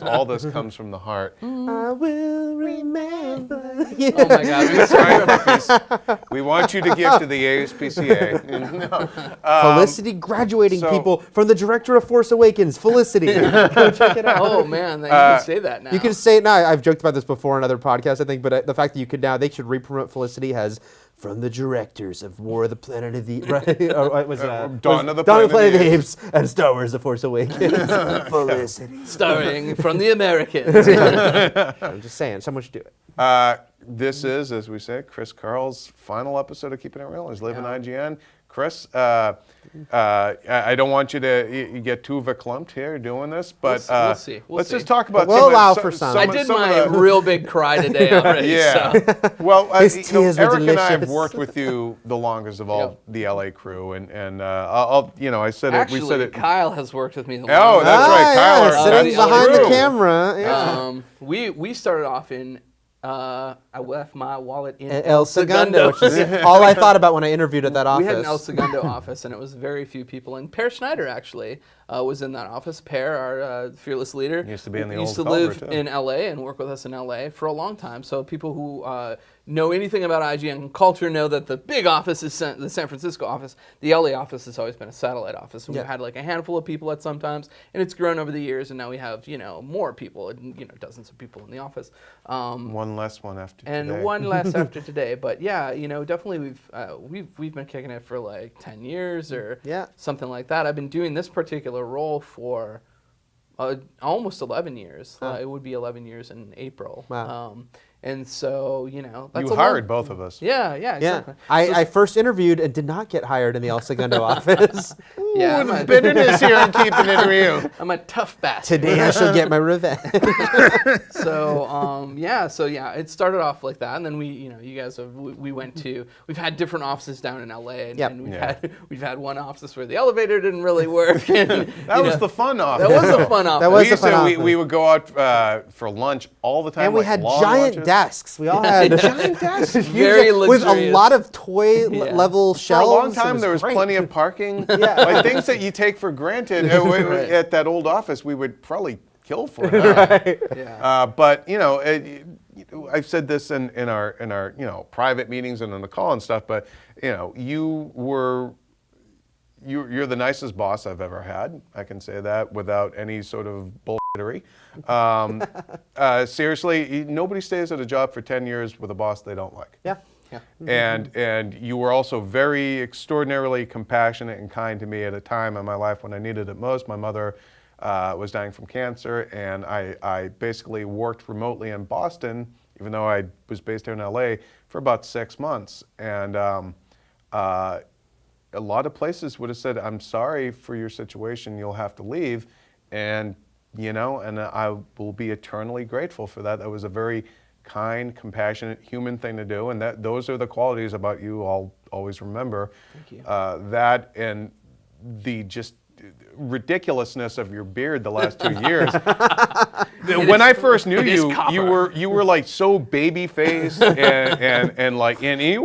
Speaker 1: All this comes from the heart.
Speaker 4: I will remember.
Speaker 3: Oh my God.
Speaker 1: We want you to give to the ASPCA.
Speaker 4: Felicity graduating people from the director of Force Awakens. Felicity. Go check it out.
Speaker 3: Oh man, you can say that now.
Speaker 4: You can say it now. I've joked about this before in other podcasts, I think, but the fact that you could now, they should re-promote Felicity as from the directors of War of the Planet of the
Speaker 1: Dawn of the
Speaker 4: Planet of the Apes and Star Wars: The Force Awakens. Felicity.
Speaker 3: Starring from the Americans.
Speaker 4: I'm just saying, someone should do it.
Speaker 1: This is, as we said, Chris Carle's final episode of Keeping It Real. He's living IGN. Chris, I don't want you to get too verklempt here doing this, but
Speaker 3: we'll see.
Speaker 1: Let's just talk about.
Speaker 4: We'll allow for some.
Speaker 3: I did my real big cry today already.
Speaker 1: Yeah. Well,
Speaker 4: His tears were
Speaker 1: Eric and I have
Speaker 4: delicious.
Speaker 1: worked with you the longest of all the LA crew, and I said it.
Speaker 3: Actually,
Speaker 1: We said it.
Speaker 3: Kyle has worked with me the
Speaker 1: Oh,
Speaker 3: longest.
Speaker 1: that's right, Kyle.
Speaker 4: Sitting
Speaker 3: that's
Speaker 4: behind
Speaker 3: true.
Speaker 4: the camera. Yeah.
Speaker 3: We started off in. I left my wallet in
Speaker 4: El Segundo, which is all I thought about when I interviewed at that office.
Speaker 3: We had an El Segundo office, and it was very few people. And Per Schneider actually was in that office. Per, our fearless leader,
Speaker 1: Used to be in the
Speaker 3: used
Speaker 1: old
Speaker 3: to live
Speaker 1: Culver, too.
Speaker 3: in LA and work with us in LA for a long time. So people who know anything about IGN culture know that the big office is the San Francisco office. The LA office has always been a satellite office. And we've had like a handful of people at sometimes, and it's grown over the years, and now we have, more people, and, dozens of people in the office.
Speaker 1: One less one after today.
Speaker 3: And one less after today. But yeah, definitely we've been kicking it for like 10 years or something like that. I've been doing this particular role for almost 11 years. It would be 11 years in April.
Speaker 4: Wow.
Speaker 3: And so, that's
Speaker 1: You hired both of us.
Speaker 3: Yeah, exactly.
Speaker 4: I first interviewed and did not get hired in the El Segundo office.
Speaker 3: Yeah,
Speaker 1: The bitterness here I'm keeping it real.
Speaker 3: I'm a tough bastard.
Speaker 4: Today I shall get my revenge.
Speaker 3: So, it started off like that, and then we've had different offices down in LA, and we've had one office where the elevator didn't really work. And,
Speaker 1: That was the fun office.
Speaker 3: That was the fun office.
Speaker 4: That was the fun office.
Speaker 1: We would go out for lunch all the time.
Speaker 4: And we
Speaker 1: like
Speaker 4: had
Speaker 1: long
Speaker 4: giant
Speaker 1: lunches.
Speaker 4: desks. We all had
Speaker 1: Giant desks.
Speaker 3: Very
Speaker 4: with a
Speaker 3: luxurious.
Speaker 4: lot of toy level
Speaker 1: For a
Speaker 4: shelves.
Speaker 1: long
Speaker 4: It
Speaker 1: time, there was
Speaker 4: great.
Speaker 1: plenty of parking. Like things that you take for granted at that old office, we would probably kill for it.
Speaker 3: Yeah.
Speaker 1: But I've said this in our private meetings and on the call and stuff. But you're the nicest boss I've ever had. I can say that without any sort of bullshittery. Seriously, nobody stays at a job for 10 years with a boss they don't like.
Speaker 4: Yeah.
Speaker 1: And you were also very extraordinarily compassionate and kind to me at a time in my life when I needed it most. My mother was dying from cancer, and I basically worked remotely in Boston, even though I was based here in LA, for about 6 months. And a lot of places would have said, "I'm sorry for your situation, you'll have to leave." And I will be eternally grateful for that. That was a very kind, compassionate, human thing to do, and those are the qualities about you I'll always remember.
Speaker 3: Thank you.
Speaker 1: That and the just ridiculously of your beard the last 2 years. When I first knew you, you were like so baby faced and you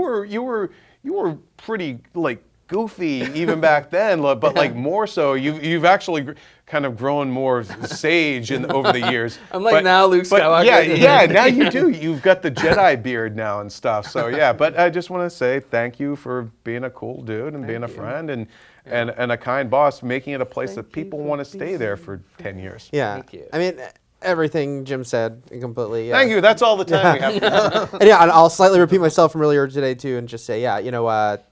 Speaker 1: were pretty like goofy even back then, but like more so. You've actually kind of grown more sage over the years.
Speaker 3: I'm like now Luke Skywalker.
Speaker 1: Yeah, now you do. You've got the Jedi beard now and stuff. So yeah, but I just want to say thank you for being a cool dude and being a friend and a kind boss, making it a place that people want to stay there for 10 years.
Speaker 4: Yeah.
Speaker 3: Thank you.
Speaker 4: I mean, everything Jim said completely.
Speaker 1: Thank you. That's all the time we have.
Speaker 4: And and I'll slightly repeat myself from earlier today too, and just say,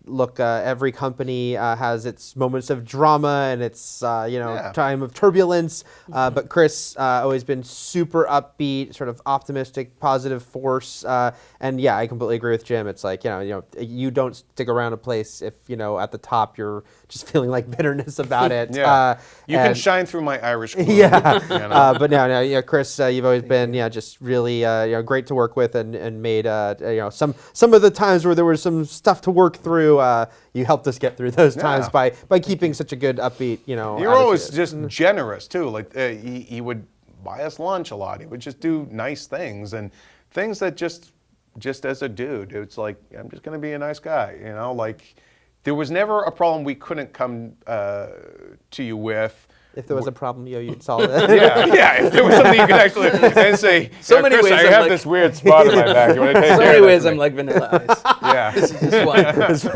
Speaker 4: look, every company has its moments of drama and its time of turbulence. But Chris always been super upbeat, sort of optimistic, positive force. And I completely agree with Jim. It's like you don't stick around a place if at the top you're just feeling like bitterness about it.
Speaker 1: Yeah. You can shine through my Irish gloom.
Speaker 4: Yeah. But no, Chris, you've always been just really great to work with and made some of the times where there was some stuff to work through, you helped us get through those times by keeping such a good upbeat
Speaker 1: You're always just generous too. Like he would buy us lunch a lot. He would just do nice things and things that just as a dude, it's like I'm just gonna be a nice guy. Like there was never a problem we couldn't come to you with.
Speaker 4: If there was a problem, you'd solve it.
Speaker 1: Yeah. If there was something you could actually and say,
Speaker 3: So many
Speaker 1: Chris,
Speaker 3: ways
Speaker 1: I
Speaker 3: I'm
Speaker 1: have
Speaker 3: like-
Speaker 1: this weird spot in my back. You want to take
Speaker 3: So
Speaker 1: care
Speaker 3: many
Speaker 1: of
Speaker 3: ways
Speaker 1: that
Speaker 3: I'm like Vanilla Ice.
Speaker 1: Yeah.
Speaker 3: This is just one.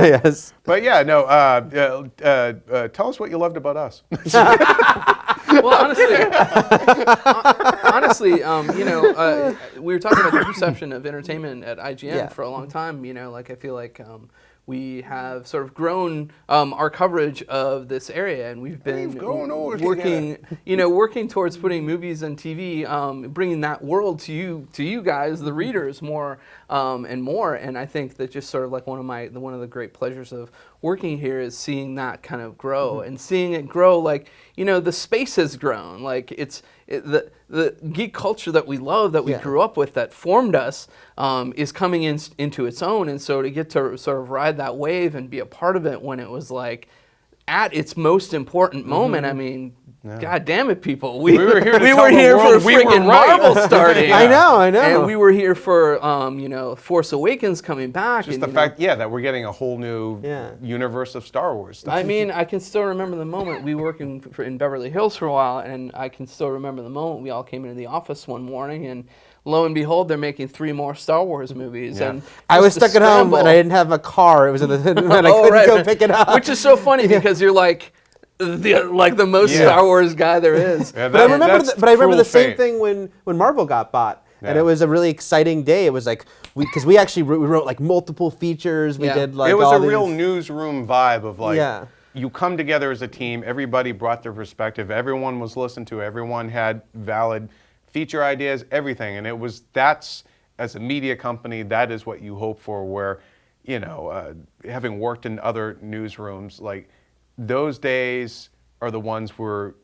Speaker 4: Yes.
Speaker 1: But yeah, no. Tell us what you loved about us.
Speaker 3: Well, honestly, we were talking about the perception of entertainment at IGN for a long time. I feel like we have sort of grown our coverage of this area, and we've been working towards putting movies and TV, bringing that world to you guys, the readers, more and more. And I think that just sort of like one of the great pleasures of working here is seeing that kind of grow and seeing it grow. Like the space has grown. Like the geek culture that we love, that we grew up with, that formed us, is coming into its own. And so to get to sort of ride that wave and be a part of it when it was like at its most important moment, I mean, God damn it, people. We were here for freaking Marvel starting.
Speaker 4: I know.
Speaker 3: And we were here for, Force Awakens coming back.
Speaker 1: Just
Speaker 3: and,
Speaker 1: the fact, that we're getting a whole new universe of Star Wars stuff.
Speaker 3: I mean, I can still remember the moment we were working in Beverly Hills for a while, and I can still remember the moment we all came into the office one morning and lo and behold, they're making 3 more Star Wars movies.
Speaker 1: Yeah.
Speaker 3: And
Speaker 4: I was
Speaker 3: just
Speaker 4: stuck
Speaker 3: the
Speaker 4: at home and
Speaker 3: scramble.
Speaker 4: I didn't have a car. It was in the and I
Speaker 3: Oh,
Speaker 4: couldn't
Speaker 3: right.
Speaker 4: go pick it up.
Speaker 3: Which is so funny because you're like the most
Speaker 1: Yeah.
Speaker 3: Star Wars guy there is.
Speaker 1: Yeah,
Speaker 4: But I remember,
Speaker 1: that's
Speaker 4: but I remember
Speaker 1: cruel
Speaker 4: the same
Speaker 1: fate.
Speaker 4: thing when Marvel got bought, and
Speaker 1: Yeah.
Speaker 4: it was a really exciting day. It was like because we actually we wrote like multiple features. We
Speaker 3: Yeah.
Speaker 4: did like
Speaker 1: It was
Speaker 4: all
Speaker 1: a real
Speaker 4: these-
Speaker 1: newsroom vibe of like,
Speaker 4: Yeah.
Speaker 1: you come together as a team, everybody brought their perspective, everyone was listened to, everyone had valid feature ideas, everything. And that's, as a media company, that is what you hope for, where, you know, having worked in other newsrooms, like those days are the ones where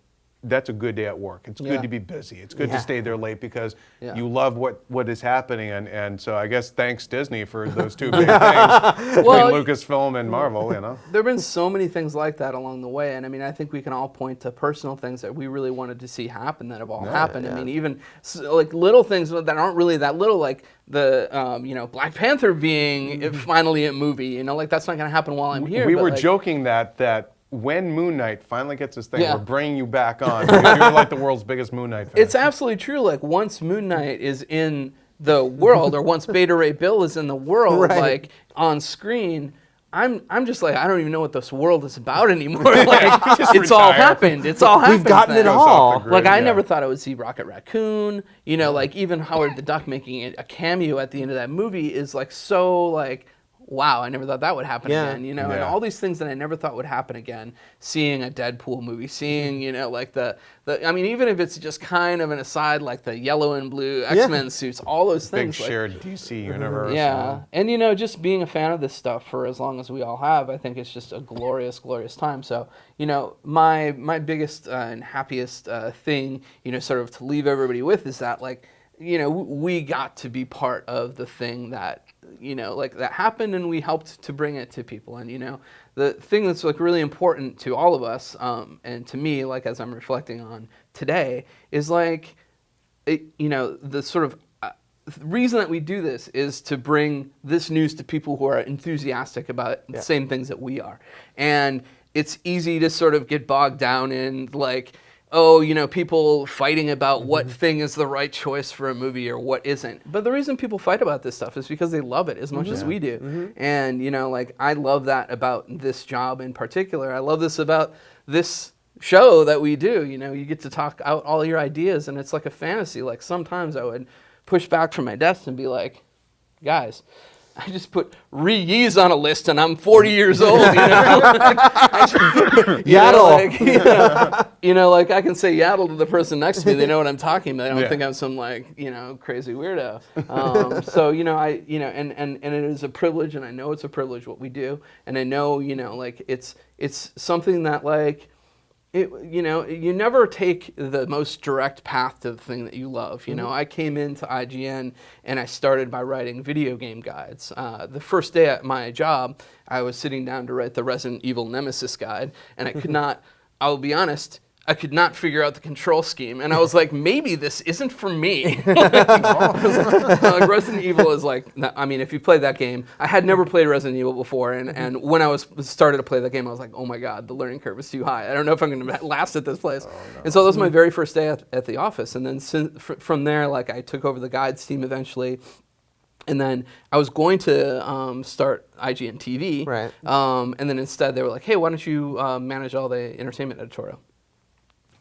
Speaker 1: that's a good day at work. It's
Speaker 3: Yeah.
Speaker 1: good to be busy. It's good
Speaker 4: Yeah.
Speaker 1: to stay there late because
Speaker 3: Yeah.
Speaker 1: you love what is happening. And so I guess thanks Disney for those two big things between
Speaker 3: Well,
Speaker 1: Lucasfilm and Marvel, you know.
Speaker 3: There have been so many things like that along the way, and I mean, I think we can all point to personal things that we really wanted to see happen that have all happened. I mean, even like little things that aren't really that little, like the you know, Black Panther being finally a movie. You know, like that's not going to happen while I'm here.
Speaker 1: We
Speaker 3: but,
Speaker 1: were
Speaker 3: like,
Speaker 1: joking that when Moon Knight finally gets his thing,
Speaker 3: Yeah.
Speaker 1: we're bringing you back on because you're like the world's biggest Moon Knight fan.
Speaker 3: It's absolutely true. Like once Moon Knight is in the world, or once Beta Ray Bill is in the world,
Speaker 4: Right.
Speaker 3: like on screen, I'm just like, I don't even know what this world is about anymore. Like
Speaker 1: Just
Speaker 3: it's all
Speaker 1: retire.
Speaker 3: happened. It's all happened.
Speaker 4: gotten it
Speaker 3: then.
Speaker 1: Goes off
Speaker 4: all.
Speaker 1: the grid,
Speaker 3: Like I
Speaker 1: yeah.
Speaker 3: never thought I would see Rocket Raccoon. You know, like even Howard the Duck making a cameo at the end of that movie is like so like, wow, I never thought that would happen
Speaker 4: Yeah.
Speaker 3: again. You know, and
Speaker 1: Yeah.
Speaker 3: all these things that I never thought would happen again. Seeing a Deadpool movie, seeing, you know, like the I mean, even if it's just kind of an aside, like the yellow and blue X-Men suits, all those
Speaker 1: big
Speaker 3: things. Like,
Speaker 1: shared DC universe.
Speaker 3: yeah, and you know, just being a fan of this stuff for as long as we all have, I think it's just a glorious, glorious time. So, you know, my biggest and happiest thing, you know, sort of to leave everybody with is that, like, you know, we got to be part of the thing that, you know, like that happened, and we helped to bring it to people. And you know, the thing that's like really important to all of us, and to me, like as I'm reflecting on today, is like, you know, the sort of the reason that we do this is to bring this news to people who are enthusiastic about the same things that we are. And it's easy to sort of get bogged down in like, oh, you know, people fighting about what thing is the right choice for a movie or what isn't. But the reason people fight about this stuff is because they love it as much as we do. And, you know, like I love that about this job in particular. I love this about this show that we do. You know, you get to talk out all your ideas, and it's like a fantasy. Like sometimes I would push back from my desk and be like, guys, I just put re-yees on a list and I'm 40 years old, you know?
Speaker 4: Yaddle.
Speaker 3: You know, like I can say yaddle to the person next to me. They know what I'm talking about. They don't
Speaker 1: Yeah.
Speaker 3: think I'm some like, you know, crazy weirdo. So, you know, and it is a privilege, and I know it's a privilege what we do. And I know, you know, like it's something that like, you know, you never take the most direct path to the thing that you love. You know, I came into IGN and I started by writing video game guides. The first day at my job, I was sitting down to write the Resident Evil Nemesis guide, and I could not, I'll be honest, I could not figure out the control scheme, and I was like, maybe this isn't for me. Like Resident Evil is like, I mean, if you played that game, I had never played Resident Evil before, and when I started to play that game, I was like, oh my god, the learning curve is too high. I don't know if I'm going to last at this place. And so that was my very first day at the office, and then from there, like I took over the guides team eventually. And then I was going to start IGN TV,
Speaker 4: Right.
Speaker 3: And then instead they were like, hey, why don't you manage all the entertainment editorial?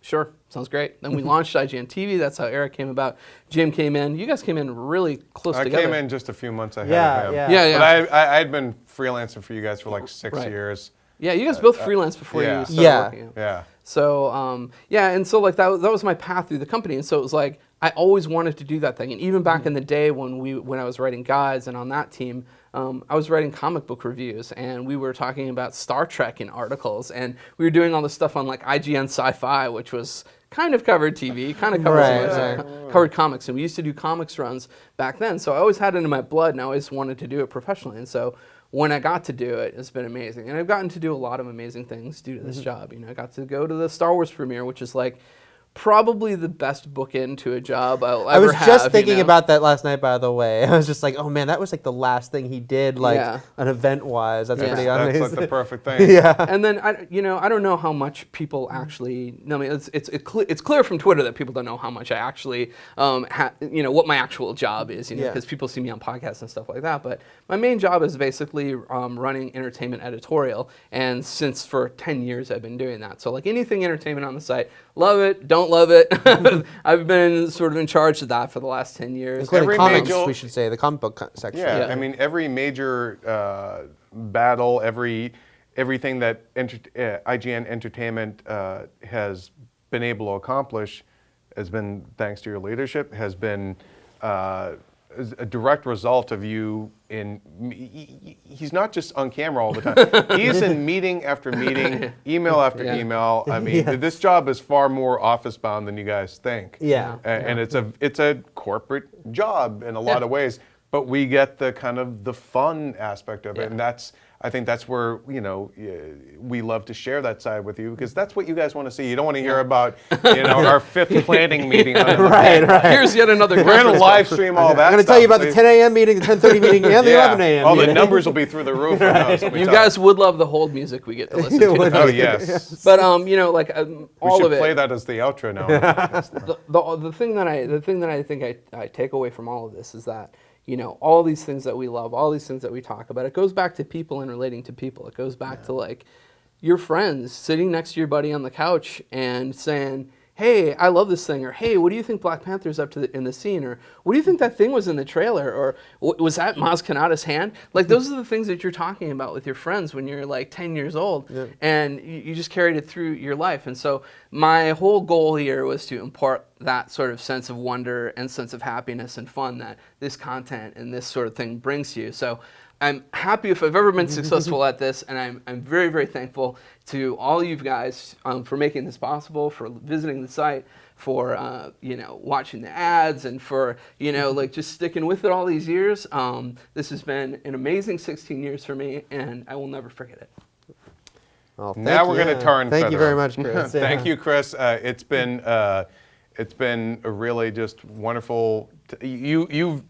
Speaker 3: Sure, sounds great. Then we launched IGN TV. That's how Eric came about. Jim came in. You guys came in really close
Speaker 1: I
Speaker 3: together.
Speaker 1: came in just a few months ahead
Speaker 4: Yeah,
Speaker 1: of him.
Speaker 4: yeah.
Speaker 3: Yeah, yeah.
Speaker 1: But I had been freelancing for you guys for like 6
Speaker 3: Right.
Speaker 1: years.
Speaker 3: Yeah, you guys both freelance before
Speaker 1: yeah.
Speaker 3: you started
Speaker 4: Yeah.
Speaker 3: working out.
Speaker 1: Yeah.
Speaker 3: So, yeah, and so like that was my path through the company. And so it was like, I always wanted to do that thing. And even back in the day when I was writing guides and on that team, I was writing comic book reviews, and we were talking about Star Trek in articles, and we were doing all this stuff on like IGN Sci-Fi, which was kind of covered TV, kind of covered, covered comics, and we used to do comics runs back then. So I always had it in my blood, and I always wanted to do it professionally. And so when I got to do it, it's been amazing, and I've gotten to do a lot of amazing things due to this job. You know, I got to go to the Star Wars premiere, which is like probably the best bookend to a job I'll ever
Speaker 4: I was
Speaker 3: have.
Speaker 4: just thinking
Speaker 3: you know?
Speaker 4: about that last night, by the way. I was just like, oh man, that was like the last thing he did, like
Speaker 3: Yeah.
Speaker 4: an event-wise. That's
Speaker 3: Yeah.
Speaker 4: pretty
Speaker 1: That's
Speaker 4: amazing.
Speaker 1: like the perfect thing.
Speaker 4: yeah.
Speaker 3: And then I don't know how much people actually. I mean, it's clear from Twitter that people don't know how much I actually, what my actual job is.
Speaker 4: Yeah.
Speaker 3: Because people see me on podcasts and stuff like that. But my main job is basically running entertainment editorial, and since for 10 years I've been doing that. So like anything entertainment on the site, love it, don't love it. I've been sort of in charge of that for the last 10 years.
Speaker 4: Including
Speaker 1: Every
Speaker 4: comics,
Speaker 1: major-
Speaker 4: we should say, the comic book section.
Speaker 1: Yeah,
Speaker 3: Yeah.
Speaker 1: I mean, every major battle, everything that IGN Entertainment has been able to accomplish has been thanks to your leadership, has been a direct result of you he's not just on camera all the time. He's in meeting after meeting, email after
Speaker 3: Yeah.
Speaker 1: email. I mean, this job is far more office bound than you guys think.
Speaker 4: Yeah.
Speaker 1: And it's a corporate job in a lot of ways, but we get the kind of the fun aspect of it, and I think that's where we love to share that side with you, because that's what you guys want to see. You don't want to hear about our 5th planning meeting.
Speaker 4: Right.
Speaker 3: Here's yet another.
Speaker 1: We're going to
Speaker 3: conference
Speaker 1: live
Speaker 3: call.
Speaker 1: stream all that.
Speaker 4: I'm going to tell you about the 10 a.m. meeting, the 10:30 meeting, and the 11 a.m.
Speaker 1: All the
Speaker 4: meeting.
Speaker 1: numbers will be through the roof. on those, let me
Speaker 3: You
Speaker 1: tell
Speaker 3: guys would love the hold music we get to listen to.
Speaker 4: would.
Speaker 1: Oh yes.
Speaker 3: But
Speaker 1: We
Speaker 3: all
Speaker 1: should
Speaker 3: of it.
Speaker 1: play that as the outro now.
Speaker 3: The thing that I think I take away from all of this is that all these things that we love, all these things that we talk about, it goes back to people and relating to people. It goes back to like your friends sitting next to your buddy on the couch and saying, hey, I love this thing, or hey, what do you think Black Panther's up to in the scene, or what do you think that thing was in the trailer, or was that Maz Kanata's hand? Like those are the things that you're talking about with your friends when you're like 10 years old, and you just carried it through your life. And so my whole goal here was to impart that sort of sense of wonder and sense of happiness and fun that this content and this sort of thing brings you. So I'm happy if I've ever been successful at this, and I'm very, very thankful to all you guys for making this possible, for visiting the site, for watching the ads, and for just sticking with it all these years. This has been an amazing 16 years for me, and I will never forget it.
Speaker 4: Well,
Speaker 1: Now we're going to turn.
Speaker 4: Thank you
Speaker 1: further.
Speaker 4: very much, Chris.
Speaker 1: Thank you, Chris. It's been a really just wonderful. You've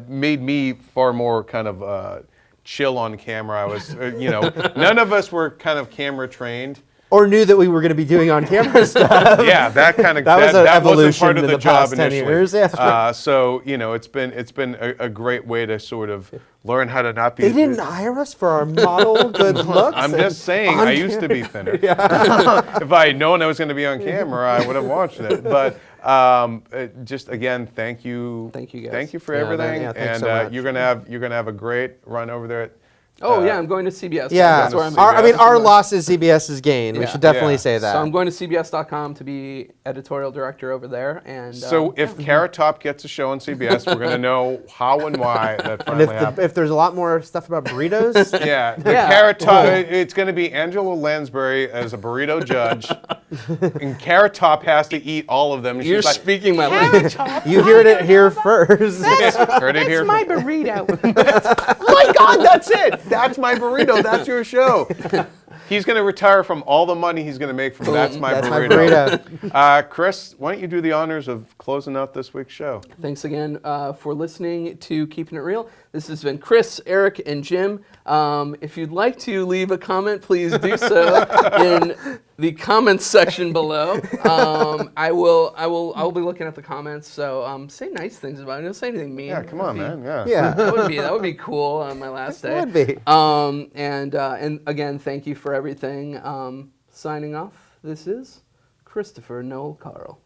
Speaker 1: made me far more kind of chill on camera. I was, none of us were kind of camera trained.
Speaker 4: Or knew that we were going to be doing on camera stuff.
Speaker 1: Yeah, that kind of
Speaker 4: That was an
Speaker 1: wasn't
Speaker 4: evolution
Speaker 1: part of
Speaker 4: in
Speaker 1: the
Speaker 4: the
Speaker 1: job
Speaker 4: past 10
Speaker 1: initially.
Speaker 4: years, yeah.
Speaker 1: So it's been a great way to sort of learn how to not be.
Speaker 4: They didn't hire us for our model good looks.
Speaker 1: I'm
Speaker 4: and
Speaker 1: just saying,
Speaker 4: on
Speaker 1: I used to be
Speaker 4: camera.
Speaker 1: thinner. If I had known I was going to be on camera, I would have watched it. But just again, thank you.
Speaker 3: Thank you, guys.
Speaker 1: Thank you for
Speaker 4: Yeah,
Speaker 1: everything.
Speaker 4: thanks
Speaker 1: And
Speaker 4: so much.
Speaker 1: you're gonna have a great run over there.
Speaker 3: Oh yeah, I'm going to CBS.
Speaker 4: Yeah,
Speaker 3: That's where I'm
Speaker 1: Our-
Speaker 3: at.
Speaker 1: I mean,
Speaker 4: our loss is CBS's gain. We
Speaker 3: Yeah.
Speaker 4: should definitely
Speaker 1: Yeah.
Speaker 4: say that.
Speaker 3: So I'm going to CBS.com to be editorial director over there, and
Speaker 1: So if Carrot Top gets a show on CBS, we're gonna know how and why that
Speaker 4: and
Speaker 1: finally
Speaker 4: if,
Speaker 1: happened.
Speaker 4: if there's a lot more stuff about burritos,
Speaker 1: Yeah, the
Speaker 3: Yeah.
Speaker 1: Carrot Top. It's going to be Angela Lansbury as a burrito judge, and Carrot Top has to eat all of them. And
Speaker 3: you're
Speaker 1: she's like,
Speaker 3: speaking my language.
Speaker 4: you heard it here first.
Speaker 1: heard it here.
Speaker 3: my burrito.
Speaker 1: Oh my God, that's it. That's my burrito. That's your show. He's going to retire from all the money he's going to make from That's My
Speaker 4: That's my
Speaker 1: Burrito.
Speaker 4: burrito.
Speaker 1: Chris, why don't you do the honors of closing out this week's show?
Speaker 3: Thanks again for listening to Keeping It Real. This has been Chris, Eric, and Jim. If you'd like to leave a comment, please do so in the comments section below. I will be looking at the comments. So say nice things about it. Don't say anything mean.
Speaker 1: Yeah, come on, man. Yeah.
Speaker 4: Yeah.
Speaker 3: That would be cool on my last day.
Speaker 4: Would be.
Speaker 3: And again, thank you for everything. Signing off. This is Christopher Noel Carle.